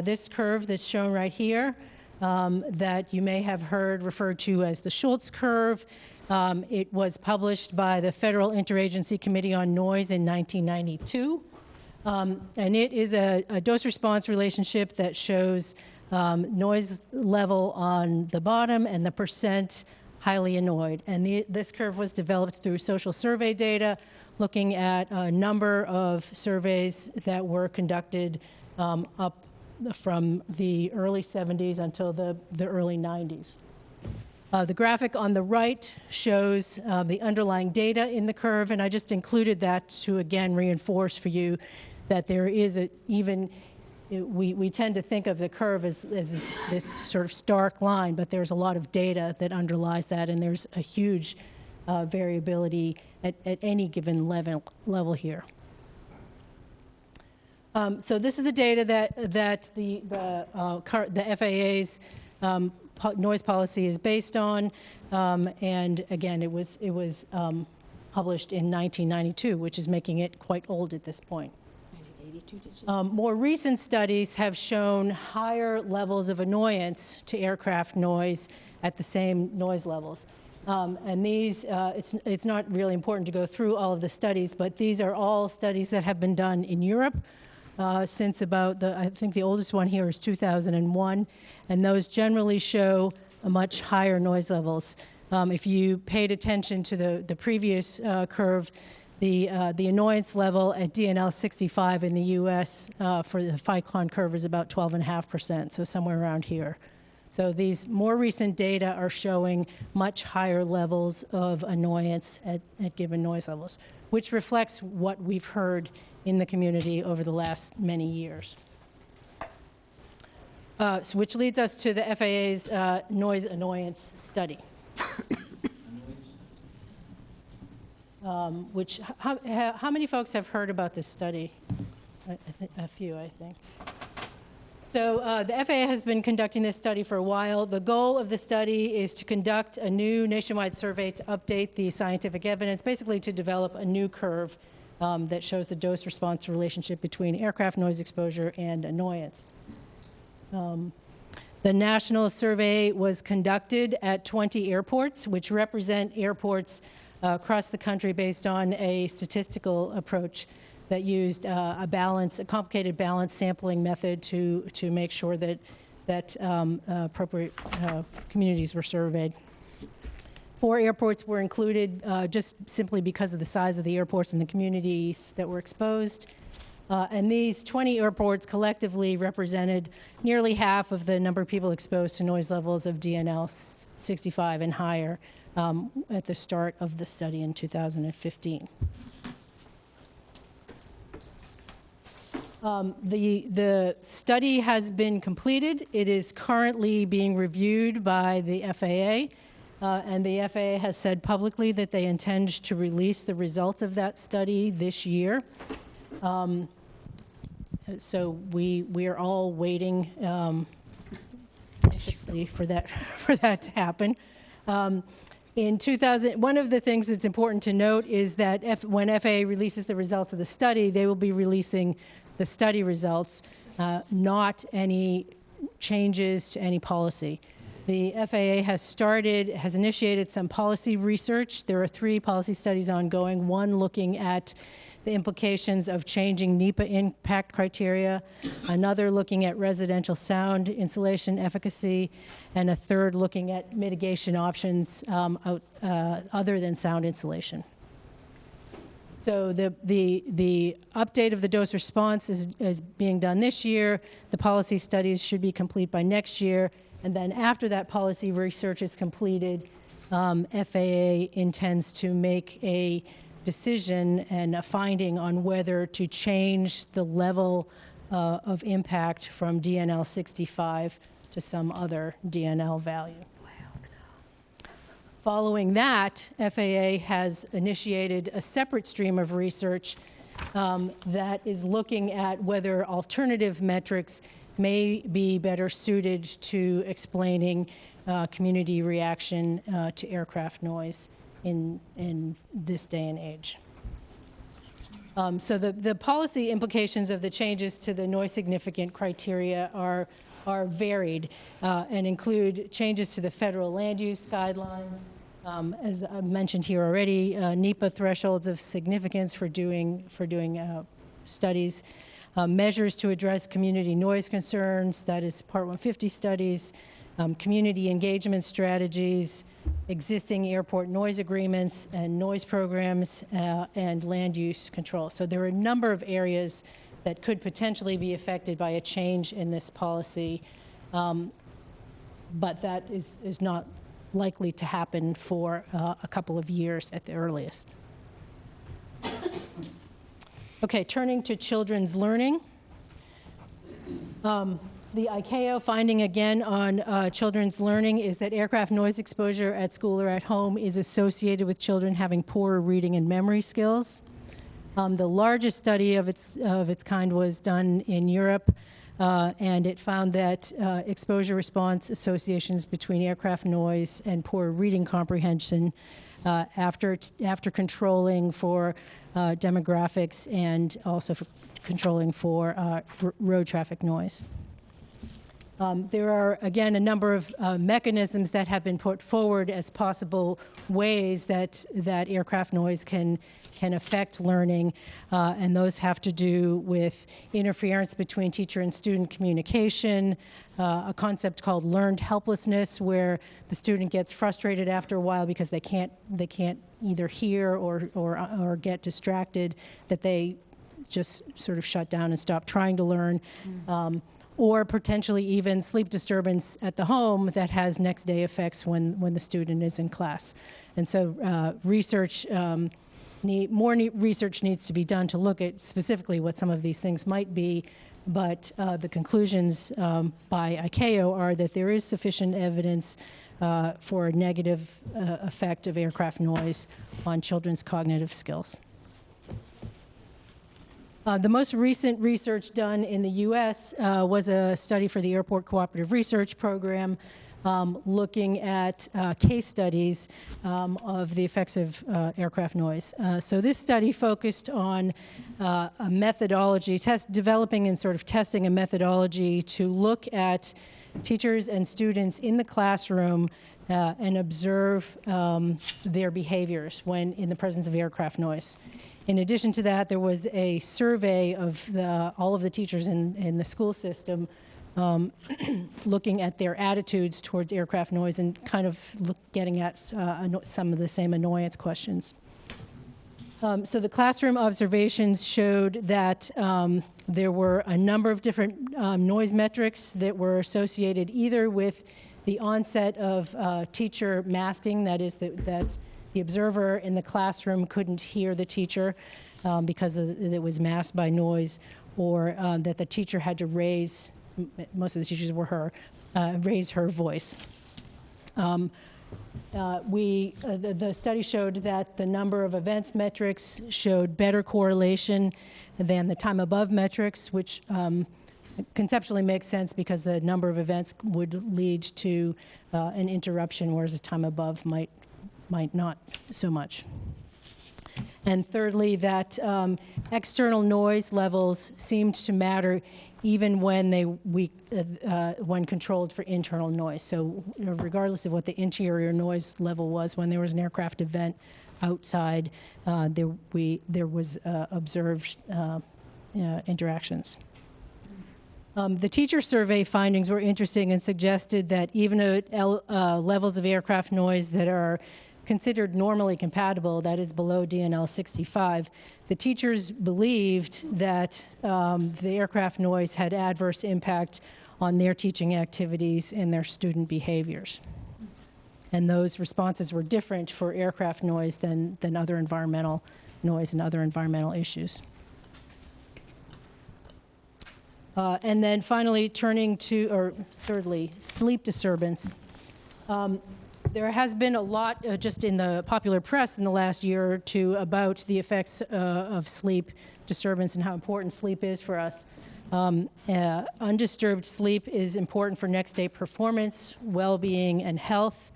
this curve that's shown right here that you may have heard referred to as the Schultz curve. It was published by the Federal Interagency Committee on Noise in 1992. And it is a dose-response relationship that shows noise level on the bottom and the percent highly annoyed. And this curve was developed through social survey data, looking at a number of surveys that were conducted up from the early 70s until the early 90s. The graphic on the right shows the underlying data in the curve, and I just included that to again reinforce for you that there is we tend to think of the curve as this sort of stark line, but there's a lot of data that underlies that, and there's a huge variability at any given level here. So this is the data that the FAA's noise policy is based on, and again, it was published in 1992, which is making it quite old at this point. More recent studies have shown higher levels of annoyance to aircraft noise at the same noise levels. And these, it's not really important to go through all of the studies, but these are all studies that have been done in Europe since about, I think the oldest one here is 2001, and those generally show a much higher noise levels. If you paid attention to the previous curve, the annoyance level at DNL 65 in the US for the FICON curve is about 12.5%, so somewhere around here. So these more recent data are showing much higher levels of annoyance at given noise levels, which reflects what we've heard in the community over the last many years. Which leads us to the FAA's noise annoyance study. How many folks have heard about this study? A few, I think. So the FAA has been conducting this study for a while. The goal of the study is to conduct a new nationwide survey to update the scientific evidence, basically to develop a new curve that shows the dose-response relationship between aircraft noise exposure and annoyance. The national survey was conducted at 20 airports, which represent airports across the country based on a statistical approach that used a complicated balance sampling method to make sure that appropriate communities were surveyed. 4 airports were included just simply because of the size of the airports and the communities that were exposed. And these 20 airports collectively represented nearly half of the number of people exposed to noise levels of DNL 65 and higher at the start of the study in 2015. The study has been completed. It is currently being reviewed by the FAA. And the FAA has said publicly that they intend to release the results of that study this year. So we are all waiting anxiously for that to happen. In 2000, one of the things that's important to note is that when FAA releases the results of the study, they will be releasing the study results, not any changes to any policy. The FAA has initiated some policy research. There are 3 policy studies ongoing, one looking at the implications of changing NEPA impact criteria, another looking at residential sound insulation efficacy, and a third looking at mitigation options other than sound insulation. So the update of the dose response is being done this year. The policy studies should be complete by next year. And then after that policy research is completed, FAA intends to make a decision and a finding on whether to change the level of impact from DNL 65 to some other DNL value. Following that, FAA has initiated a separate stream of research that is looking at whether alternative metrics may be better suited to explaining community reaction to aircraft noise in this day and age. So the policy implications of the changes to the noise significant criteria are varied and include changes to the federal land use guidelines, as I mentioned here already, NEPA thresholds of significance for doing studies, measures to address community noise concerns, that is Part 150 studies, community engagement strategies, existing airport noise agreements and noise programs, and land use control. So there are a number of areas that could potentially be affected by a change in this policy, but that is not likely to happen for a couple of years at the earliest. Okay, turning to children's learning. The ICAO finding again on children's learning is that aircraft noise exposure at school or at home is associated with children having poorer reading and memory skills. The largest study of its kind was done in Europe, and it found that exposure response associations between aircraft noise and poor reading comprehension after controlling for demographics and also for controlling for road traffic noise. There are, again, a number of mechanisms that have been put forward as possible ways that aircraft noise can affect learning, and those have to do with interference between teacher and student communication, a concept called learned helplessness, where the student gets frustrated after a while because they can't either hear or get distracted, that they just sort of shut down and stop trying to learn. Or potentially even sleep disturbance at the home that has next day effects when the student is in class. And so more research needs to be done to look at specifically what some of these things might be, but the conclusions by ICAO are that there is sufficient evidence for a negative effect of aircraft noise on children's cognitive skills. The most recent research done in the U.S. Was a study for the Airport Cooperative Research Program looking at case studies of the effects of aircraft noise. So this study focused on a methodology, developing and sort of testing a methodology to look at teachers and students in the classroom and observe their behaviors when in the presence of aircraft noise. In addition to that, there was a survey of all of the teachers in the school system looking at their attitudes towards aircraft noise and kind of getting at some of the same annoyance questions. So the classroom observations showed that there were a number of different noise metrics that were associated either with the onset of teacher masking, that is that the observer in the classroom couldn't hear the teacher because it was masked by noise, or that the teacher had to raise, most of the teachers were her, raise her voice. The study showed that the number of events metrics showed better correlation than the time above metrics, which conceptually makes sense because the number of events would lead to an interruption, whereas the time above might not so much. And thirdly, that external noise levels seemed to matter even when when controlled for internal noise. So regardless of what the interior noise level was, when there was an aircraft event outside, there was observed interactions. The teacher survey findings were interesting and suggested that even at levels of aircraft noise that are considered normally compatible, that is below DNL 65, the teachers believed that the aircraft noise had adverse impact on their teaching activities and their student behaviors. And those responses were different for aircraft noise than other environmental noise and other environmental issues. And then finally, thirdly, sleep disturbance. There has been a lot just in the popular press in the last year or two about the effects of sleep disturbance and how important sleep is for us. Undisturbed sleep is important for next day performance, well-being, and health.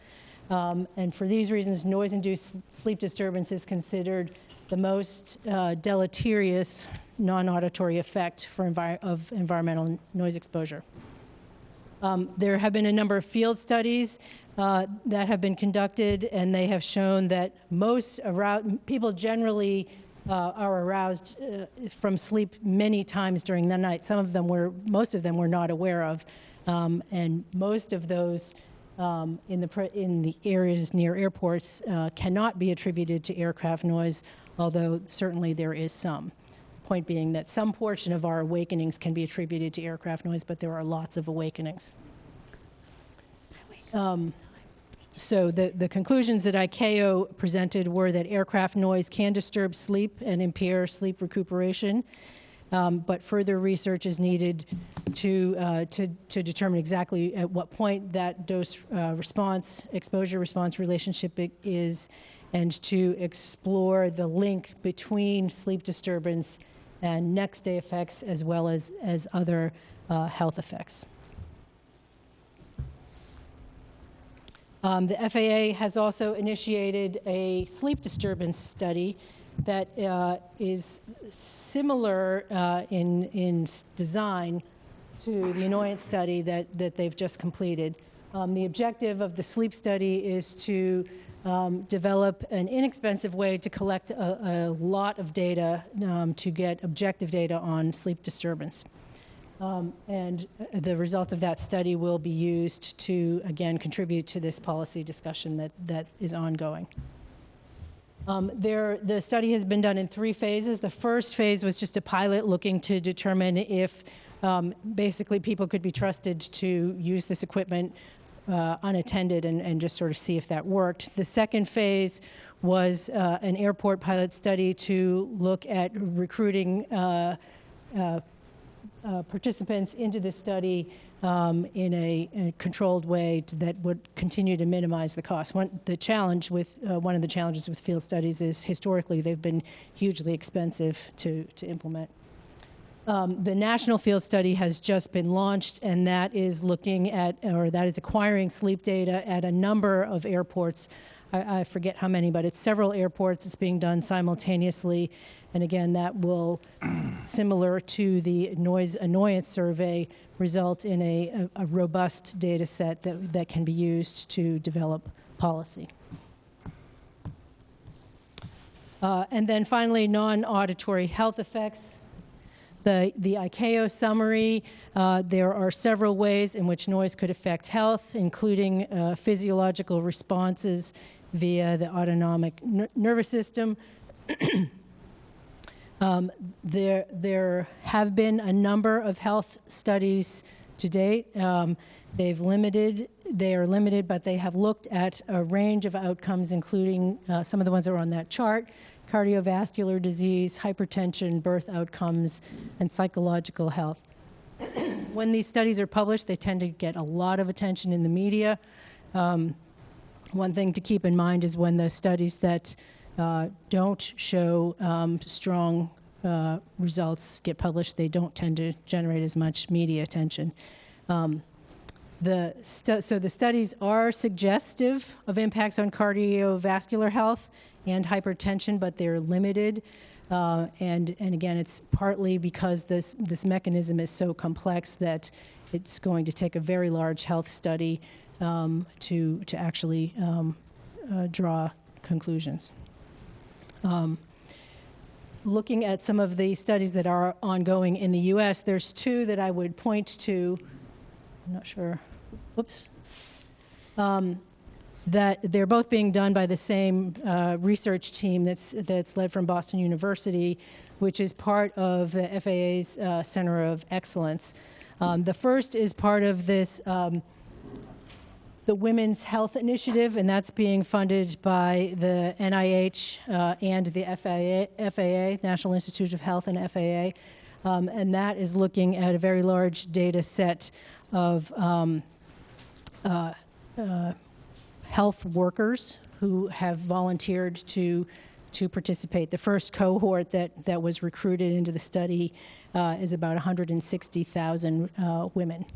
And for these reasons, noise-induced sleep disturbance is considered the most deleterious non-auditory effect of environmental noise exposure. There have been a number of field studies that have been conducted, and they have shown that most people generally are aroused from sleep many times during the night. Most of them were not aware of, and most of those in the areas near airports cannot be attributed to aircraft noise, although certainly there is some. Point being that some portion of our awakenings can be attributed to aircraft noise, but there are lots of awakenings. So the conclusions that ICAO presented were that aircraft noise can disturb sleep and impair sleep recuperation, but further research is needed to determine exactly at what point that dose response, exposure response relationship is, and to explore the link between sleep disturbance and next day effects as well as other health effects. The FAA has also initiated a sleep disturbance study that is similar in design to the annoyance study that they've just completed. The objective of the sleep study is to develop an inexpensive way to collect a lot of data to get objective data on sleep disturbance. And the result of that study will be used to, again, contribute to this policy discussion that is ongoing. The study has been done in 3 phases. The first phase was just a pilot looking to determine if basically people could be trusted to use this equipment unattended and just sort of see if that worked. The second phase was an airport pilot study to look at recruiting participants into this study in a controlled way that would continue to minimize the cost. One of the challenges with field studies is historically they've been hugely expensive to implement. The national field study has just been launched, and that is looking at, or that is acquiring sleep data at a number of airports. I forget how many, but it's several airports. It's being done simultaneously. And again, that will, similar to the noise annoyance survey, result in a robust data set that can be used to develop policy. And then finally, non-auditory health effects. The ICAO summary, there are several ways in which noise could affect health, including physiological responses via the autonomic nervous system. There have been a number of health studies to date. They are limited, but they have looked at a range of outcomes, including some of the ones that are on that chart: cardiovascular disease, hypertension, birth outcomes, and psychological health. When these studies are published, they tend to get a lot of attention in the media. One thing to keep in mind is when the studies that don't show strong results get published, they don't tend to generate as much media attention. So the studies are suggestive of impacts on cardiovascular health and hypertension, but they're limited. And again, it's partly because this mechanism is so complex that it's going to take a very large health study to actually draw conclusions. Looking at some of the studies that are ongoing in the US, there's two that I would point to. I'm not sure. Whoops. That they're both being done by the same research team that's led from Boston University, which is part of the FAA's Center of Excellence. The first is part of this the Women's Health Initiative, and that's being funded by the NIH and the FAA, National Institute of Health and FAA. And that is looking at a very large data set of health workers who have volunteered to participate. The first cohort that was recruited into the study is about 160,000 women.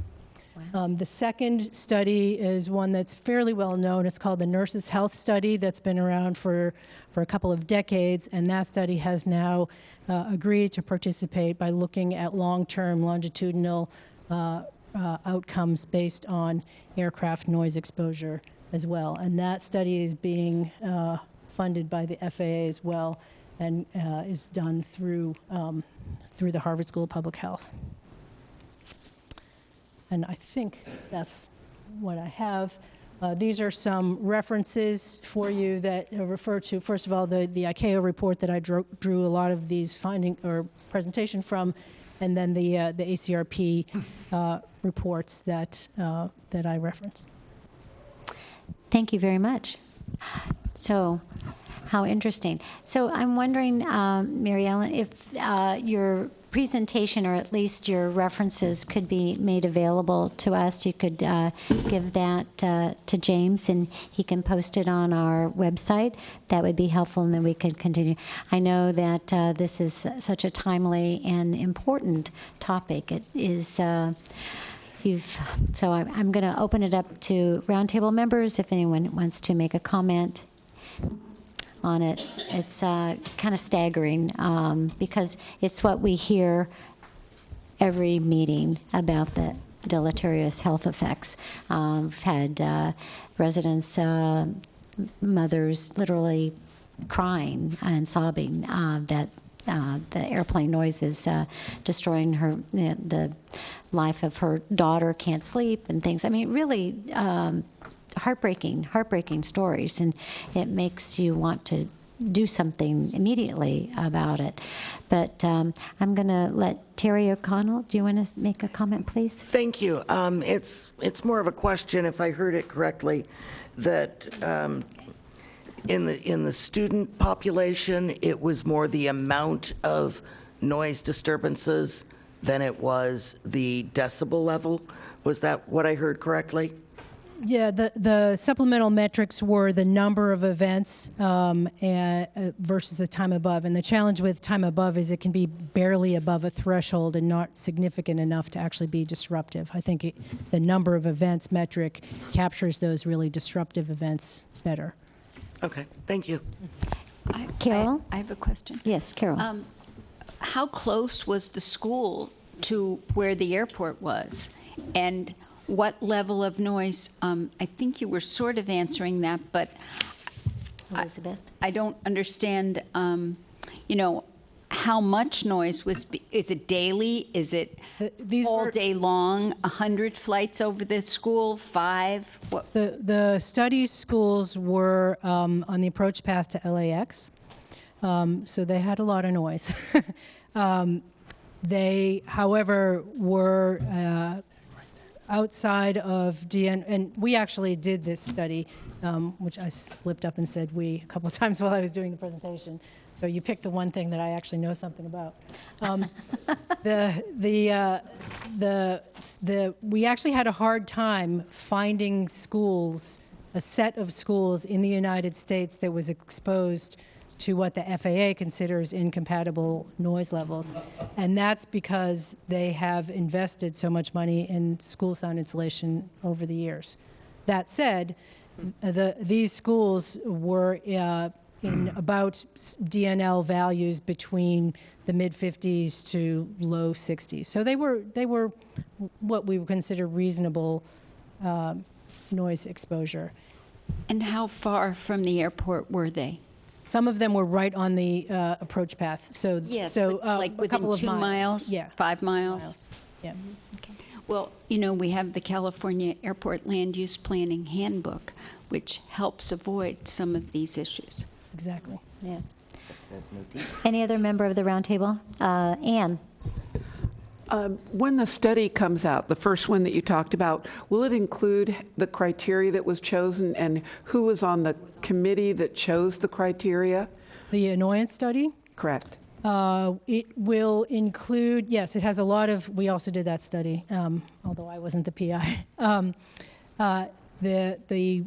Wow. The second study is one that's fairly well known. It's called the Nurses' Health Study, that's been around for a couple of decades, and that study has now agreed to participate by looking at long-term longitudinal outcomes based on aircraft noise exposure as well. And that study is being funded by the FAA as well, and is done through the Harvard School of Public Health. And I think that's what I have. These are some references for you that refer to, first of all, the ICAO report that I drew a lot of these presentation from, and then the ACRP reports that I referenced. Thank you very much. So, how interesting. So I'm wondering, Mary Ellen, if your presentation, or at least your references, could be made available to us. You could give that to James, and he can post it on our website. That would be helpful, and then we could continue. I know that this is such a timely and important topic. It is. So I'm going to open it up to Roundtable members if anyone wants to make a comment on it. It's kind of staggering because it's what we hear every meeting about the deleterious health effects. We've had residents, mothers literally crying and sobbing that the airplane noise is destroying her, the life of her daughter, can't sleep and things. I mean, really heartbreaking stories, and it makes you want to do something immediately about it. But I'm going to let Terry O'Connell, do you want to make a comment, please? Thank you. It's more of a question, if I heard it correctly, that in the student population, it was more the amount of noise disturbances than it was the decibel level. Was that what I heard correctly? Yeah, the supplemental metrics were the number of events versus the time above. And the challenge with time above is it can be barely above a threshold and not significant enough to actually be disruptive. I think the number of events metric captures those really disruptive events better. Okay, thank you. Carol? I have a question. Yes, Carol. How close was the school to where the airport was? And what level of noise? I think you were sort of answering that, but Elizabeth? I don't understand, you know, how much noise is it daily? Is it all day long? 100 flights over the school, 5? What? The study schools were on the approach path to LAX, so they had a lot of noise. They, however, were outside of DN, and we actually did this study, which I slipped up and said we a couple of times while I was doing the presentation. So you picked the one thing that I actually know something about. We actually had a hard time finding schools, a set of schools in the United States that was exposed to what the FAA considers incompatible noise levels. And that's because they have invested so much money in school sound insulation over the years. That said, these schools were in about DNL values between the mid-50s to low 60s. So they were what we would consider reasonable noise exposure. And how far from the airport were they? Some of them were right on the approach path. So, Yes, so like a within couple of 2 miles? Yeah. 5 miles? Yeah. Okay. Well, you know, we have the California Airport Land Use Planning Handbook, which helps avoid some of these issues. Exactly. Yes. Any other member of the roundtable? Anne? When the study comes out, the first one that you talked about, will it include the criteria that was chosen and who was on the committee that chose the criteria? The annoyance study? Correct. It will include, yes, it has a lot of, we also did that study, although I wasn't the PI. The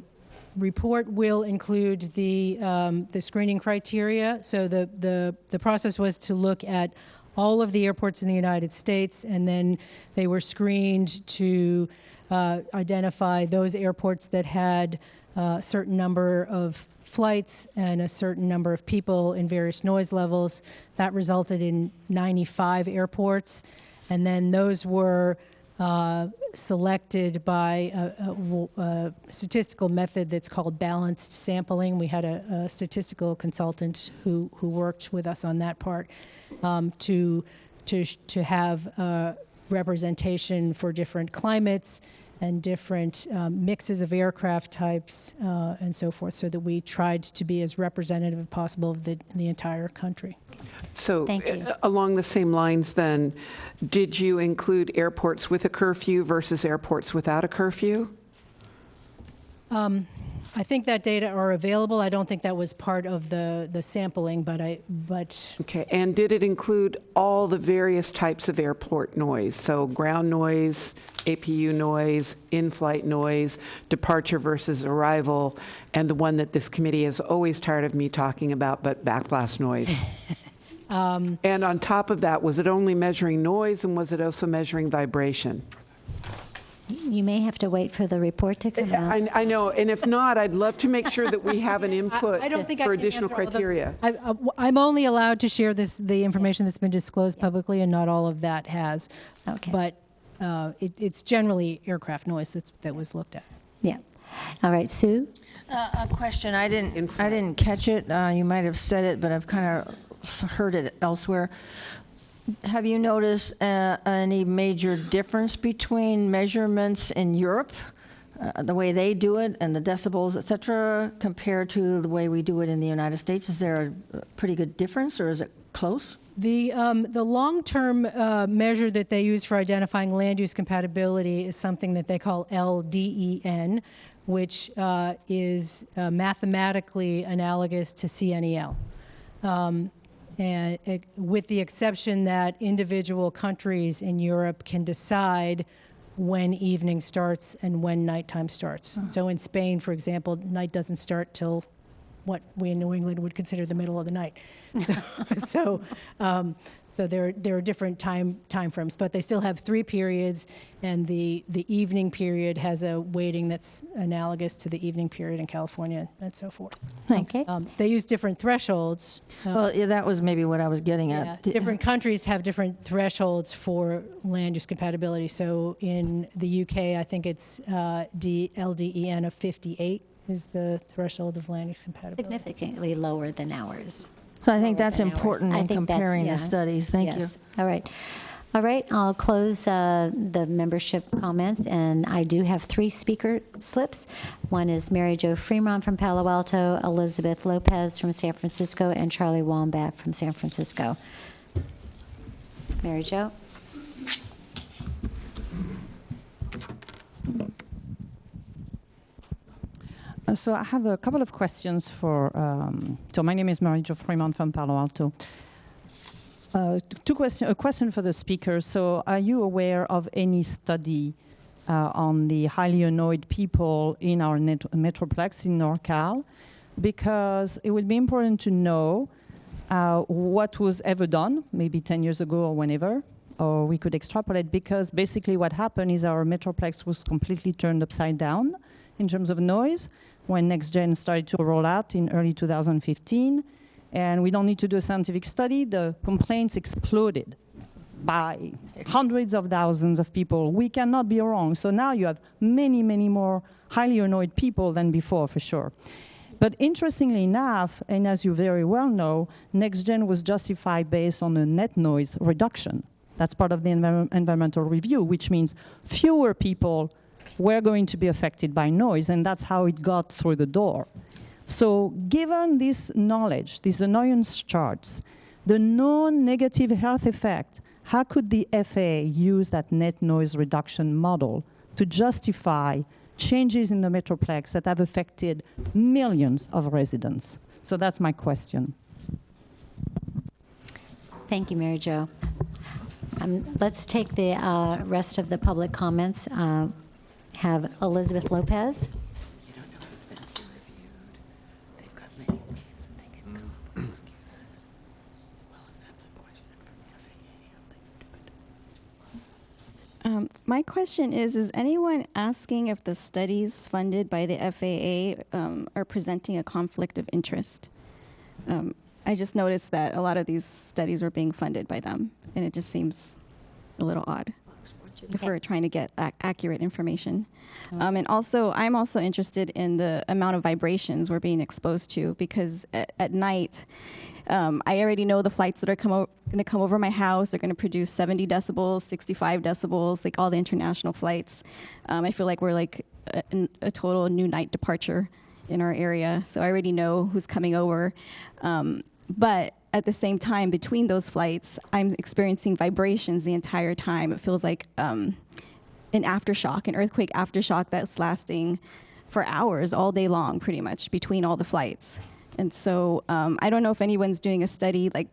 report will include the screening criteria. So the process was to look at all of the airports in the United States, and then they were screened to identify those airports that had a certain number of flights and a certain number of people in various noise levels. That resulted in 95 airports, and then those were selected by a statistical method that's called balanced sampling. We had a statistical consultant who worked with us on that part to have representation for different climates and different mixes of aircraft types and so forth, so that we tried to be as representative as possible of the entire country. So along the same lines then, did you include airports with a curfew versus airports without a curfew? I think that data are available. I don't think that was part of the sampling, but Okay, and did it include all the various types of airport noise? So ground noise, APU noise, in-flight noise, departure versus arrival, and the one that this committee is always tired of me talking about, but backblast noise. And on top of that, was it only measuring noise, and was it also measuring vibration? You may have to wait for the report to come out. I know, and if not, I'd love to make sure that we have an input I don't think for I can additional answer all those. criteria. I'm only allowed to share the information that's been disclosed publicly, and not all of that has. Okay. But it's generally aircraft noise that was looked at. Yeah. All right, Sue? A question. I didn't catch it. You might have said it, but I've kind of heard it elsewhere. Have you noticed any major difference between measurements in Europe, the way they do it, and the decibels, et cetera, compared to the way we do it in the United States? Is there a pretty good difference, or is it close? The long-term measure that they use for identifying land use compatibility is something that they call LDEN, which is mathematically analogous to CNEL. And with the exception that individual countries in Europe can decide when evening starts and when nighttime starts. So in Spain, for example, night doesn't start till what we in New England would consider the middle of the night. So there are different time frames, but they still have 3 periods, and the evening period has a weighting that's analogous to the evening period in California, and so forth. Okay. They use different thresholds. Well, yeah, that was maybe what I was getting at. Different countries have different thresholds for land use compatibility. So in the UK, I think it's LDEN of 58 is the threshold of land use compatibility. Significantly lower than ours. So I think that's important I in think that's- comparing the yeah. studies. Thank you. Yes. All right. All right, I'll close the membership comments, and I do have 3 speaker slips. One is Mary Jo Fremont from Palo Alto, Elizabeth Lopez from San Francisco, and Charlie Wambach from San Francisco. Mary Jo? So I have a couple of questions for, so my name is Marie-Jo Fremont from Palo Alto. A question for the speaker. So are you aware of any study on the highly annoyed people in our metroplex in NorCal? Because it would be important to know what was ever done, maybe 10 years ago or whenever, or we could extrapolate, because basically what happened is our metroplex was completely turned upside down in terms of noise when NextGen started to roll out in early 2015. And we don't need to do a scientific study. The complaints exploded by hundreds of thousands of people. We cannot be wrong. So now you have many, many more highly annoyed people than before, for sure. But interestingly enough, and as you very well know, NextGen was justified based on a net noise reduction. That's part of the environmental review, which means fewer people were going to be affected by noise, and that's how it got through the door. So given this knowledge, these annoyance charts, the known negative health effect, how could the FAA use that net noise reduction model to justify changes in the Metroplex that have affected millions of residents? So that's my question. Thank you, Mary Jo. Let's take the rest of the public comments. Have Elizabeth Lopez. My question is anyone asking if the studies funded by the FAA are presenting a conflict of interest? I just noticed that a lot of these studies were being funded by them, and it just seems a little odd if we're trying to get accurate information. And also, I'm also interested in the amount of vibrations we're being exposed to, because at night, I already know the flights that are going to come over my house are going to produce 70 decibels, 65 decibels, like all the international flights. I feel like we're like a total new night departure in our area, so I already know who's coming over. But at the same time, between those flights, I'm experiencing vibrations the entire time. It feels like an aftershock, an earthquake aftershock that's lasting for hours, all day long, pretty much, between all the flights. And so I don't know if anyone's doing a study like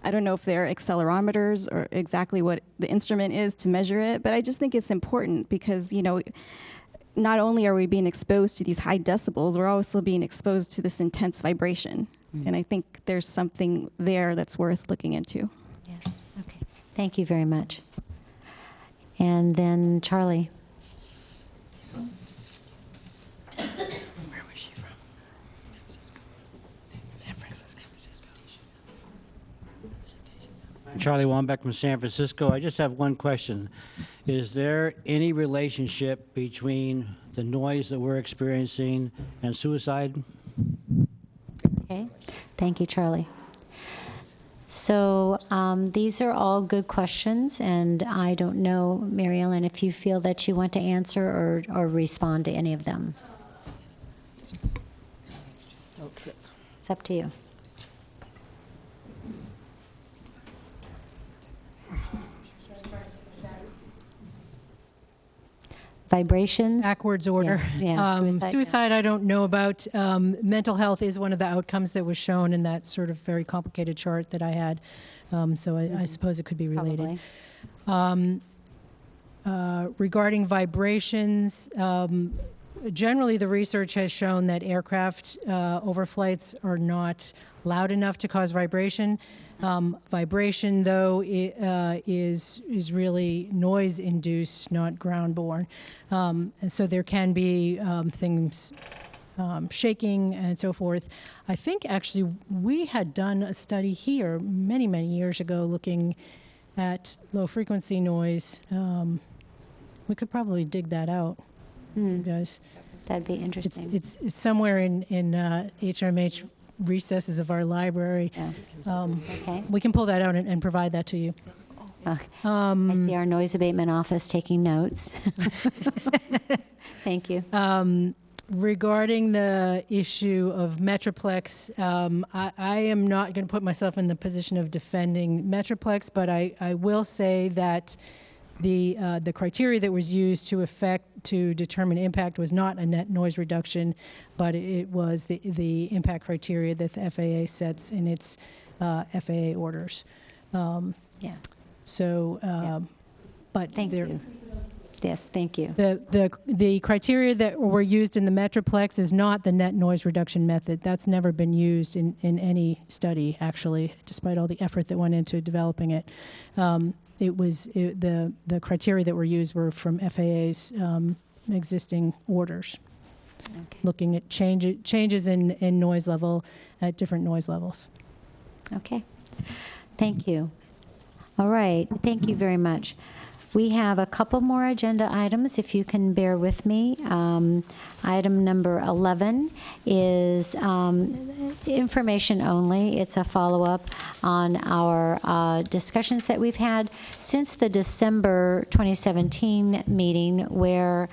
I don't know if they're accelerometers or exactly what the instrument is to measure it, but I just think it's important because, you know, not only are we being exposed to these high decibels, we're also being exposed to this intense vibration. Mm-hmm. And I think there's something there that's worth looking into. Yes, okay. Thank you very much. And then Charlie. Charlie Wambach from San Francisco. I just have one question. Is there any relationship between the noise that we're experiencing and suicide? Okay, thank you, Charlie. So these are all good questions, and I don't know, Mary Ellen, if you feel that you want to answer or respond to any of them. It's up to you. Vibrations? Backwards order. Yeah. Suicide, I don't know about. Mental health is one of the outcomes that was shown in that sort of very complicated chart that I had. So I suppose it could be related. Regarding vibrations, generally the research has shown that aircraft overflights are not loud enough to cause vibration. Vibration, though, is really noise-induced, not ground-borne. And so there can be things shaking and so forth. I think, actually, we had done a study here many, many years ago looking at low-frequency noise. We could probably dig that out, you guys. That'd be interesting. It's somewhere in HMH recesses of our library. Okay. We can pull that out and provide that to you. Okay. I see our noise abatement office taking notes. Thank you. Regarding the issue of Metroplex, I am not going to put myself in the position of defending Metroplex, but I will say that the criteria that was used to determine impact was not a net noise reduction, but it was the impact criteria that the FAA sets in its FAA orders. Yeah. So, but thank you. Yes, thank you. The criteria that were used in the Metroplex is not the net noise reduction method. That's never been used in any study, actually, despite all the effort that went into developing it. The criteria that were used were from FAA's existing orders, looking at changes in noise level at different noise levels. Okay, thank you. All right, thank you very much. We have a couple more agenda items, if you can bear with me. Item number 11 is information only. It's a follow-up on our discussions that we've had since the December 2017 meeting, where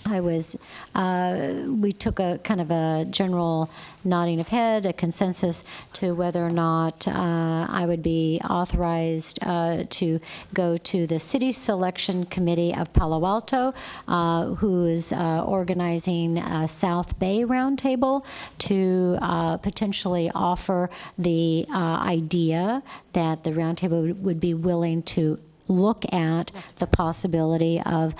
we took a kind of a general nodding of head, a consensus to whether or not I would be authorized to go to the City Selection Committee of Palo Alto, who is organizing a South Bay Roundtable to potentially offer the idea that the Roundtable would be willing to look at the possibility of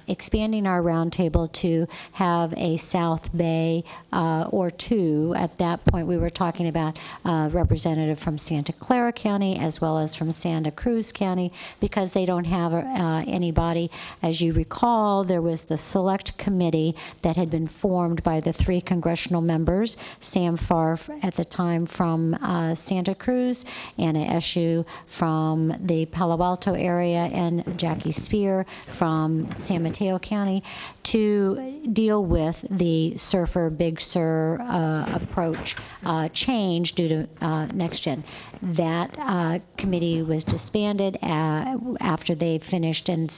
expanding our roundtable to have a South Bay or two. At that point, we were talking about a representative from Santa Clara County as well as from Santa Cruz County, because they don't have anybody. As you recall, there was the select committee that had been formed by the 3 congressional members, Sam Farr at the time from Santa Cruz, Anna Eshoo from the Palo Alto area, and Jackie Spear from San Mateo County, to deal with the Surfer Big Sur approach change due to NextGen. That committee was disbanded after they finished and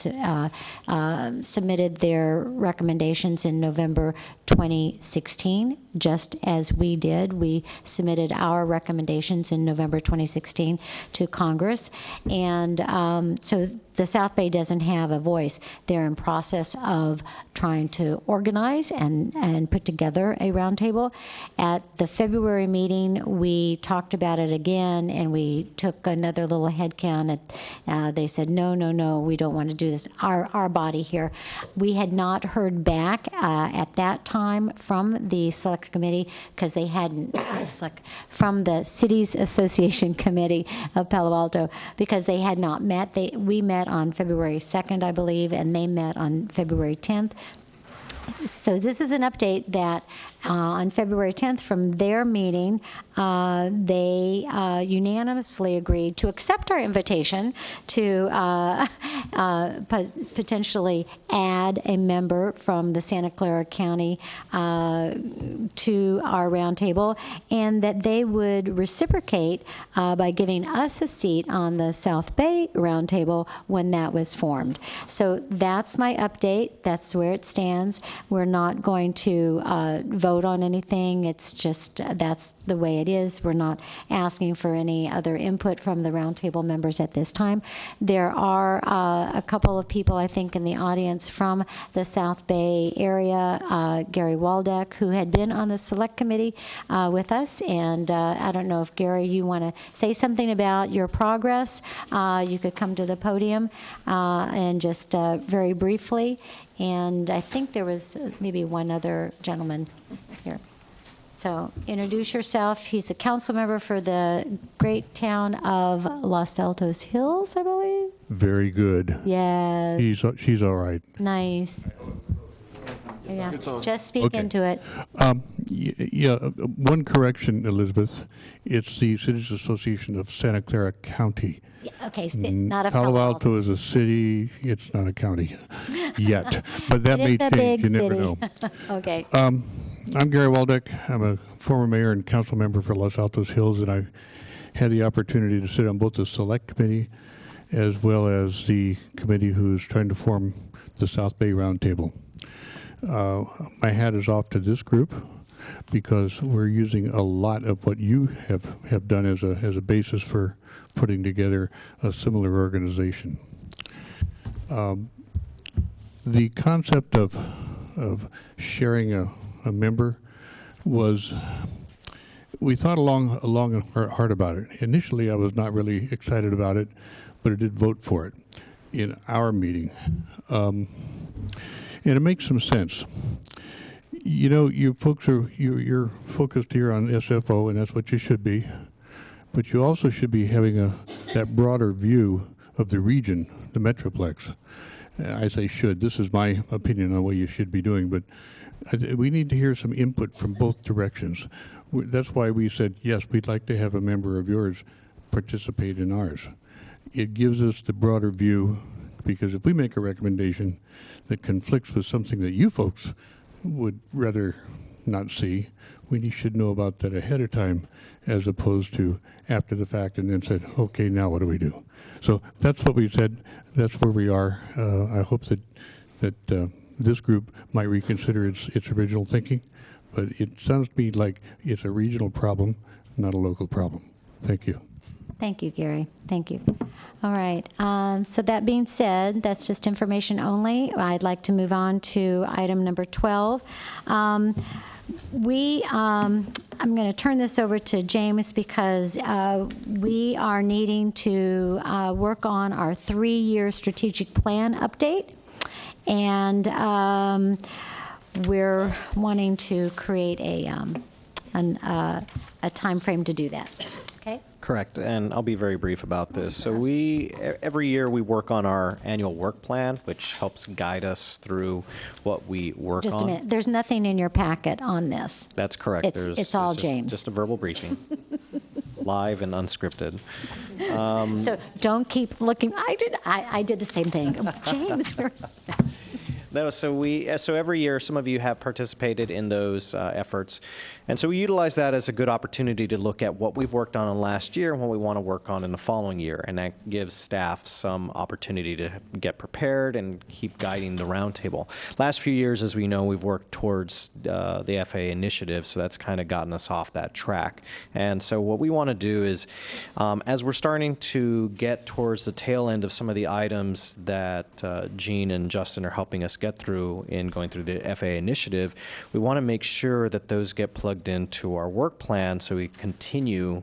submitted their recommendations in November 2016, just as we did. We submitted our recommendations in November 2016 to Congress, and so the South Bay doesn't have a voice. They're in process of trying to organize and put together a roundtable. At the February meeting, we talked about it again, and we took another little head count. They said, no, we don't want to do this. Our body here. We had not heard back at that time from the Select Committee, because they hadn't, from the Cities Association Committee of Palo Alto, because they had not met. We met on February 2nd, I believe, and they met on February 10th. So this is an update that on February 10th from their meeting, they unanimously agreed to accept our invitation to potentially add a member from the Santa Clara County to our roundtable, and that they would reciprocate by giving us a seat on the South Bay roundtable when that was formed. So that's my update. That's where it stands. We're not going to vote on anything. It's just that's the way it is. We're not asking for any other input from the roundtable members at this time. There are a couple of people, I think, in the audience from the South Bay area, Gary Waldeck, who had been on the select committee with us. And I don't know if, Gary, you want to say something about your progress. You could come to the podium and just very briefly. And I think there was maybe one other gentleman here. So introduce yourself. He's a council member for the great town of Los Altos Hills, I believe. Very good. Yeah. She's all right. Nice. Yeah, just speak into it. Yeah, one correction, Elizabeth. It's the Cities Association of Santa Clara County. Yeah, okay, not a Palo Alto is a city. It's not a county yet, but that may It's a change. big You never city. know. Okay. I'm Gary Waldeck. I'm a former mayor and council member for Los Altos Hills, and I've had the opportunity to sit on both the select committee as well as the committee who's trying to form the South Bay Roundtable. My hat is off to this group because we're using a lot of what you have done as a basis for putting together a similar organization. The concept of sharing a member was, we thought long and hard about it. Initially, I was not really excited about it, but I did vote for it in our meeting. And it makes some sense. You know, you folks you're focused here on SFO, and that's what you should be. But you also should be having that broader view of the region, the Metroplex. I say should. This is my opinion on what you should be doing, but we need to hear some input from both directions. That's why we said, yes, we'd like to have a member of yours participate in ours. It gives us the broader view, because if we make a recommendation that conflicts with something that you folks would rather not see, we should know about that ahead of time as opposed to after the fact and then said, okay, now what do we do? So that's what we said. That's where we are. I hope that this group might reconsider its original thinking, but it sounds to me like it's a regional problem, not a local problem. Thank you. Thank you, Gary. Thank you. All right. So that being said, that's just information only. I'd like to move on to item number 12. I'm going to turn this over to James because we are needing to work on our 3-year strategic plan update. And we're wanting to create a time frame to do that. Okay? Correct, and I'll be very brief about this. So every year we work on our annual work plan, which helps guide us through what we work on. Just a minute. There's nothing in your packet on this. That's correct. It's all James. Just a verbal briefing, live and unscripted. So don't keep looking. I did the same thing. James. No, so every year, some of you have participated in those efforts, and so we utilize that as a good opportunity to look at what we've worked on last year and what we want to work on in the following year, and that gives staff some opportunity to get prepared and keep guiding the roundtable. Last few years, as we know, we've worked towards the FAA initiative, so that's kind of gotten us off that track. And so what we want to do is, as we're starting to get towards the tail end of some of the items that Jean and Justin are helping us get through in going through the FAA initiative, we want to make sure that those get plugged into our work plan so we continue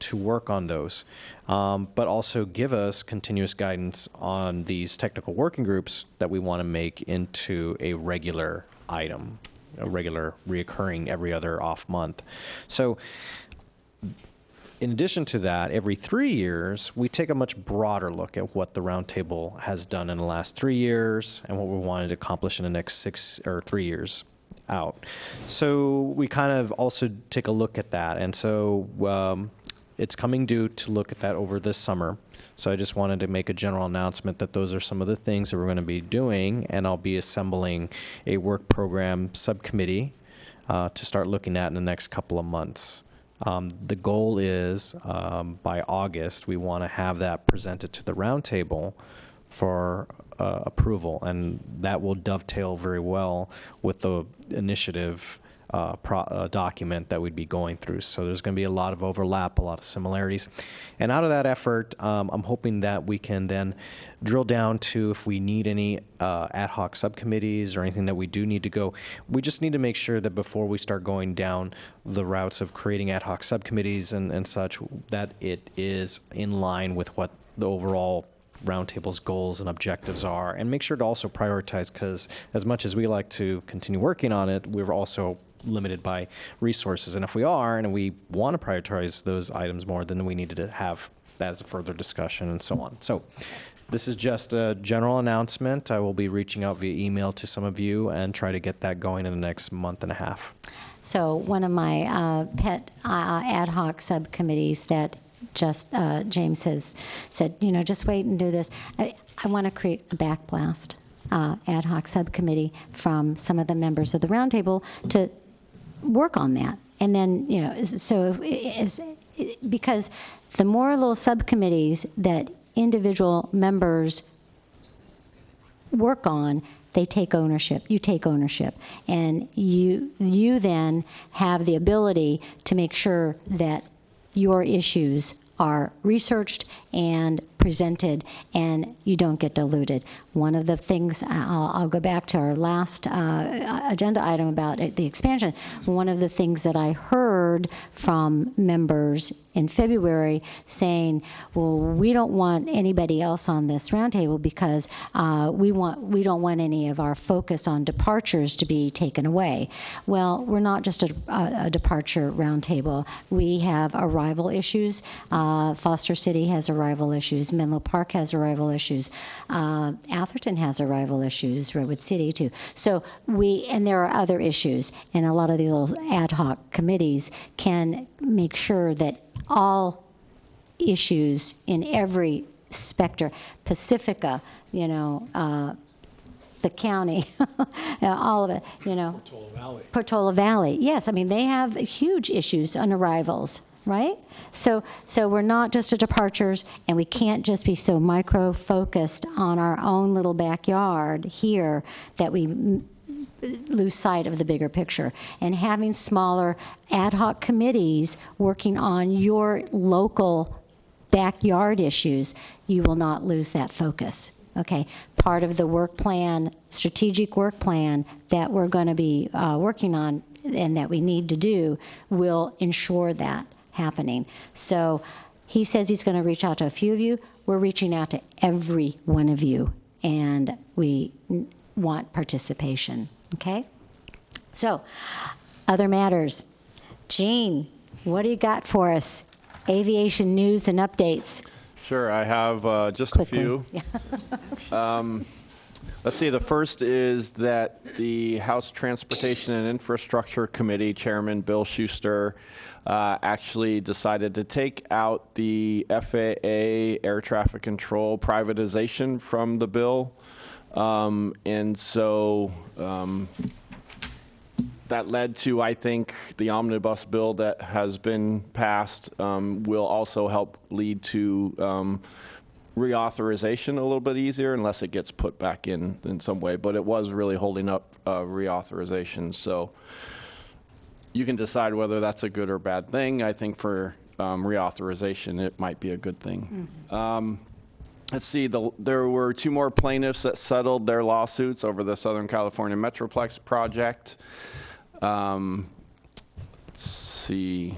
to work on those, but also give us continuous guidance on these technical working groups that we want to make into a regular item, a regular reoccurring every other off month. So in addition to that, every 3 years, we take a much broader look at what the Roundtable has done in the last 3 years and what we wanted to accomplish in the next 3 years out. So we kind of also take a look at that. And so it's coming due to look at that over this summer. So I just wanted to make a general announcement that those are some of the things that we're going to be doing, and I'll be assembling a work program subcommittee to start looking at in the next couple of months. The goal is by August, we want to have that presented to the Roundtable for approval, and that will dovetail very well with the initiative document that we'd be going through. So there's going to be a lot of overlap, a lot of similarities. And out of that effort, I'm hoping that we can then drill down to if we need any ad hoc subcommittees or anything that we do need to go. We just need to make sure that before we start going down the routes of creating ad hoc subcommittees and such, that it is in line with what the overall Roundtable's goals and objectives are, and make sure to also prioritize, because as much as we like to continue working on it, we're also limited by resources. And if we are, and we want to prioritize those items more, then we need to have that is a further discussion and so on. So this is just a general announcement. I will be reaching out via email to some of you and try to get that going in the next month and a half. So one of my pet ad hoc subcommittees that just James has said, you know, just wait and do this. I want to create a backblast ad hoc subcommittee from some of the members of the Roundtable to work on that. And then, you know, so because the more little subcommittees that individual members work on, they take ownership. You take ownership. And you then have the ability to make sure that your issues are researched and presented, and you don't get diluted. One of the things, I'll go back to our last agenda item about the expansion. One of the things that I heard from members in February saying, well, we don't want anybody else on this roundtable because we don't want any of our focus on departures to be taken away. Well, we're not just a departure roundtable. We have arrival issues. Foster City has arrival issues. Menlo Park has arrival issues. Atherton has arrival issues. Redwood City too. So and there are other issues, and a lot of these little ad hoc committees can make sure that all issues in every specter, Pacifica, you know, the county, all of it, you know. Portola Valley. Portola Valley, yes. I mean, they have huge issues on arrivals, right? So we're not just at departures, and we can't just be so micro-focused on our own little backyard here that we lose sight of the bigger picture. And having smaller ad hoc committees working on your local backyard issues, you will not lose that focus. Okay, part of the work plan, strategic work plan that we're going to be working on and that we need to do will ensure that happening. So he says he's going to reach out to a few of you. We're reaching out to every one of you, and we want participation. Okay? So, other matters. Gene, what do you got for us? Aviation news and updates. Sure, I have just Quickly. a few. Yeah. Let's see, the first is that the House Transportation and Infrastructure Committee Chairman Bill Schuster actually decided to take out the FAA air traffic control privatization from the bill. And so that led to, I think, the omnibus bill that has been passed will also help lead to reauthorization a little bit easier, unless it gets put back in some way. But it was really holding up reauthorization. So you can decide whether that's a good or bad thing. I think for reauthorization, it might be a good thing. Mm-hmm. Let's see, there were 2 more plaintiffs that settled their lawsuits over the Southern California Metroplex project. Let's see.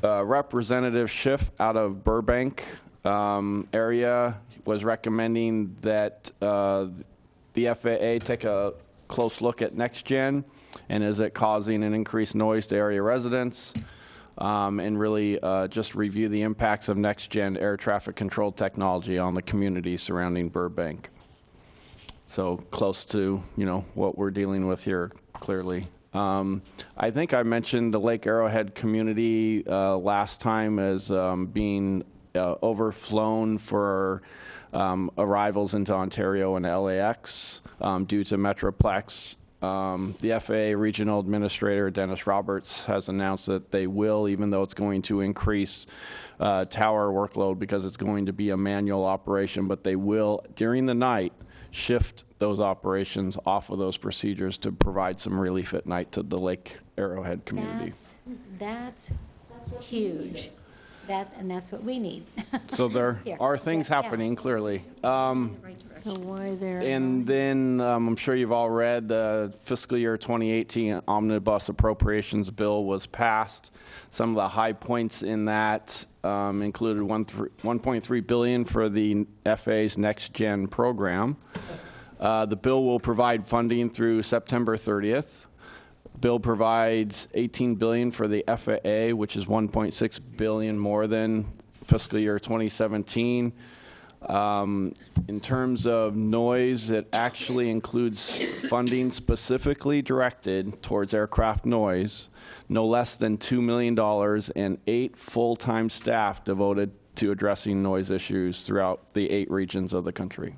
Representative Schiff out of Burbank area was recommending that the FAA take a close look at NextGen, and is it causing an increased noise to area residents, and really just review the impacts of NextGen air traffic control technology on the community surrounding Burbank. So close to, you know, what we're dealing with here, clearly. I think I mentioned the Lake Arrowhead community last time as being overflown for arrivals into Ontario and LAX due to Metroplex. The FAA Regional Administrator, Dennis Roberts, has announced that they will, even though it's going to increase tower workload because it's going to be a manual operation, but they will, during the night, shift those operations off of those procedures to provide some relief at night to the Lake Arrowhead community. That's huge. That's what we need. So there are things happening, clearly. And then I'm sure you've all read the fiscal year 2018 Omnibus Appropriations Bill was passed. Some of the high points in that included $1.3 billion for the FAA's NextGen program. The bill will provide funding through September 30th. Bill provides $18 billion for the FAA, which is $1.6 billion more than fiscal year 2017. In terms of noise, it actually includes funding specifically directed towards aircraft noise, no less than $2 million, and 8 full-time staff devoted to addressing noise issues throughout the 8 regions of the country.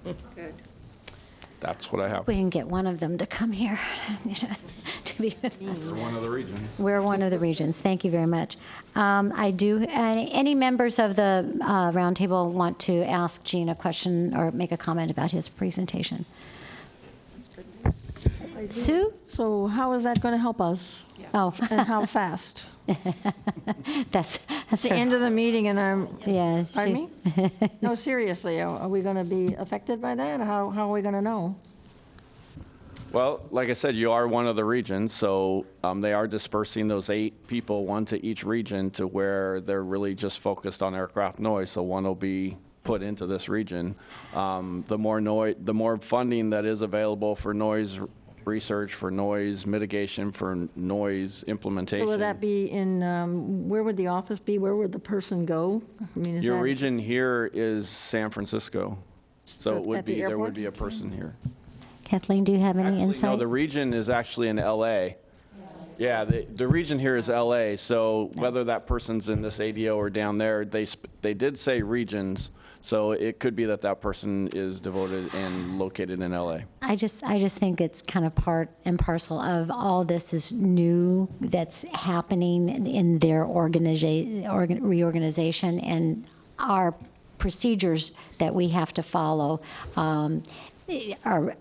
Good. That's what I have. We can get one of them to come here to be with us. We're one of the regions. We're one of the regions. Thank you very much. I do. Any members of the roundtable want to ask Gene a question or make a comment about his presentation? Sue? So how is that going to help us? Oh, and how fast? That's the end of the meeting, and I'm. Yeah. Pardon me? No, seriously, are we going to be affected by that? How are we going to know? Well, like I said, you are one of the regions, so they are dispersing those 8 people, one to each region, to where they're really just focused on aircraft noise. So one will be put into this region. The more funding that is available for noise research, for noise mitigation, for noise implementation. So would that be in, where would the office be? Where would the person go? I mean, is Your that region here is San Francisco, so it would at the be, there airport? would be a person here. Kathleen, do you have any No, insight? the region is actually in LA. Yeah, the region here is LA, so whether that person's in this ADO or down there, they did say regions, so it could be that that person is devoted and located in LA. I just think it's kind of part and parcel of all this is new that's happening in their reorganization, and our procedures that we have to follow are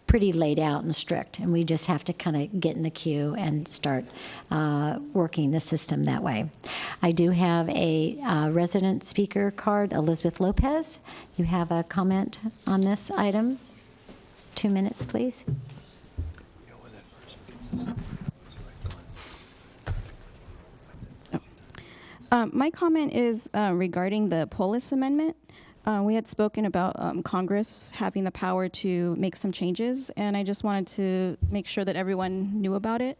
pretty laid out and strict, and we just have to kind of get in the queue and start working the system that way. I do have a resident speaker card, Elizabeth Lopez. You have a comment on this item? 2 minutes, please. My comment is regarding the Polis Amendment. We had spoken about Congress having the power to make some changes, and I just wanted to make sure that everyone knew about it.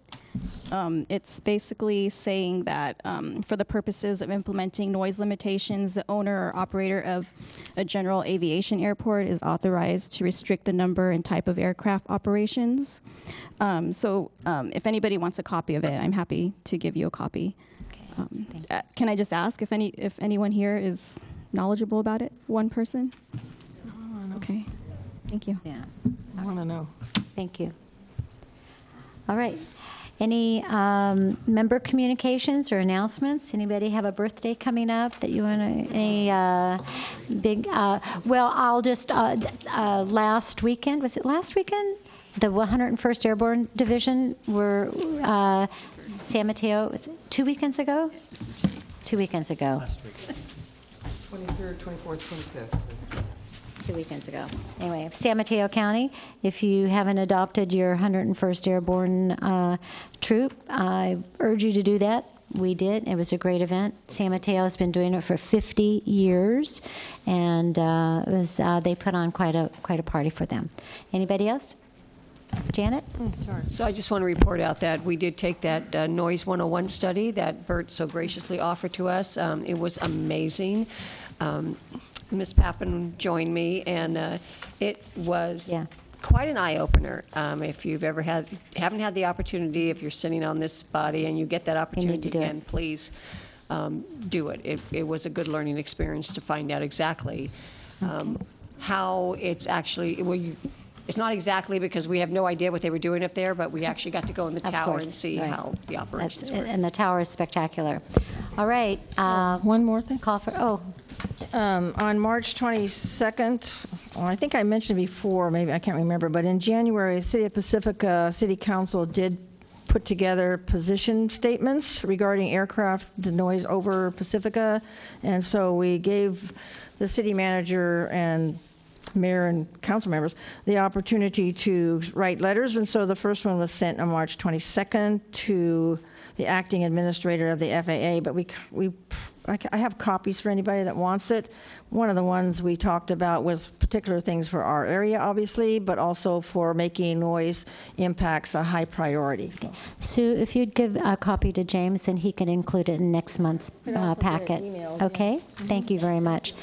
It's basically saying that for the purposes of implementing noise limitations, the owner or operator of a general aviation airport is authorized to restrict the number and type of aircraft operations. So if anybody wants a copy of it, I'm happy to give you a copy. Can I just ask if anyone here is knowledgeable about it? One person? Okay. Thank you. Yeah. I want to know. Thank you. All right. Any member communications or announcements? Anybody have a birthday coming up that you want to, any big, well, I'll just, last weekend, was it last weekend? The 101st Airborne Division were, San Mateo, was it 2 weekends ago? 2 weekends ago. Last week. 23rd, 24th, 25th. 2 weekends ago. Anyway, San Mateo County, if you haven't adopted your 101st Airborne troop, I urge you to do that. We did. It was a great event. San Mateo has been doing it for 50 years, and it was, they put on quite a party for them. Anybody else? Janet? So I just want to report out that we did take that Noise 101 study that Bert so graciously offered to us. It was amazing. Ms. Pappen joined me, and it was quite an eye-opener. If you've ever haven't had the opportunity, if you're sitting on this body and you get that opportunity again, please do it. It was a good learning experience to find out exactly how it's actually, it's not exactly because we have no idea what they were doing up there, but we actually got to go in the tower and see how the operations work. And the tower is spectacular. All right. One more thing. Call for, on March 22nd, well, I think I mentioned it before, maybe I can't remember, but in January, City of Pacifica City Council did put together position statements regarding aircraft noise over Pacifica, and so we gave the city manager and mayor and council members the opportunity to write letters. And so the first one was sent on March 22nd to the acting administrator of the FAA, but I have copies for anybody that wants it. One of the ones we talked about was particular things for our area, obviously, but also for making noise impacts a high priority. Sue, if you'd give a copy to James, then he can include it in next month's packet. Okay? Thank you very much.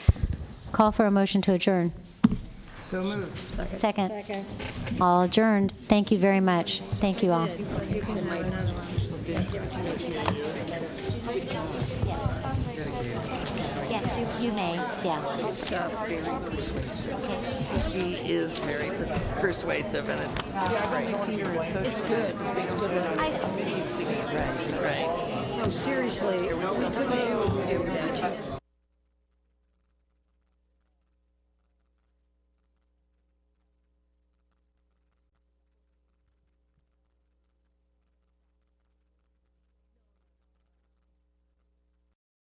Call for a motion to adjourn. So moved. Second. All adjourned. Thank you very much. Thank you all. Yes, you may. Yeah. It's very persuasive. He is very persuasive, and it's great. It's good. It's good. Right. No, seriously, what we could do is do that.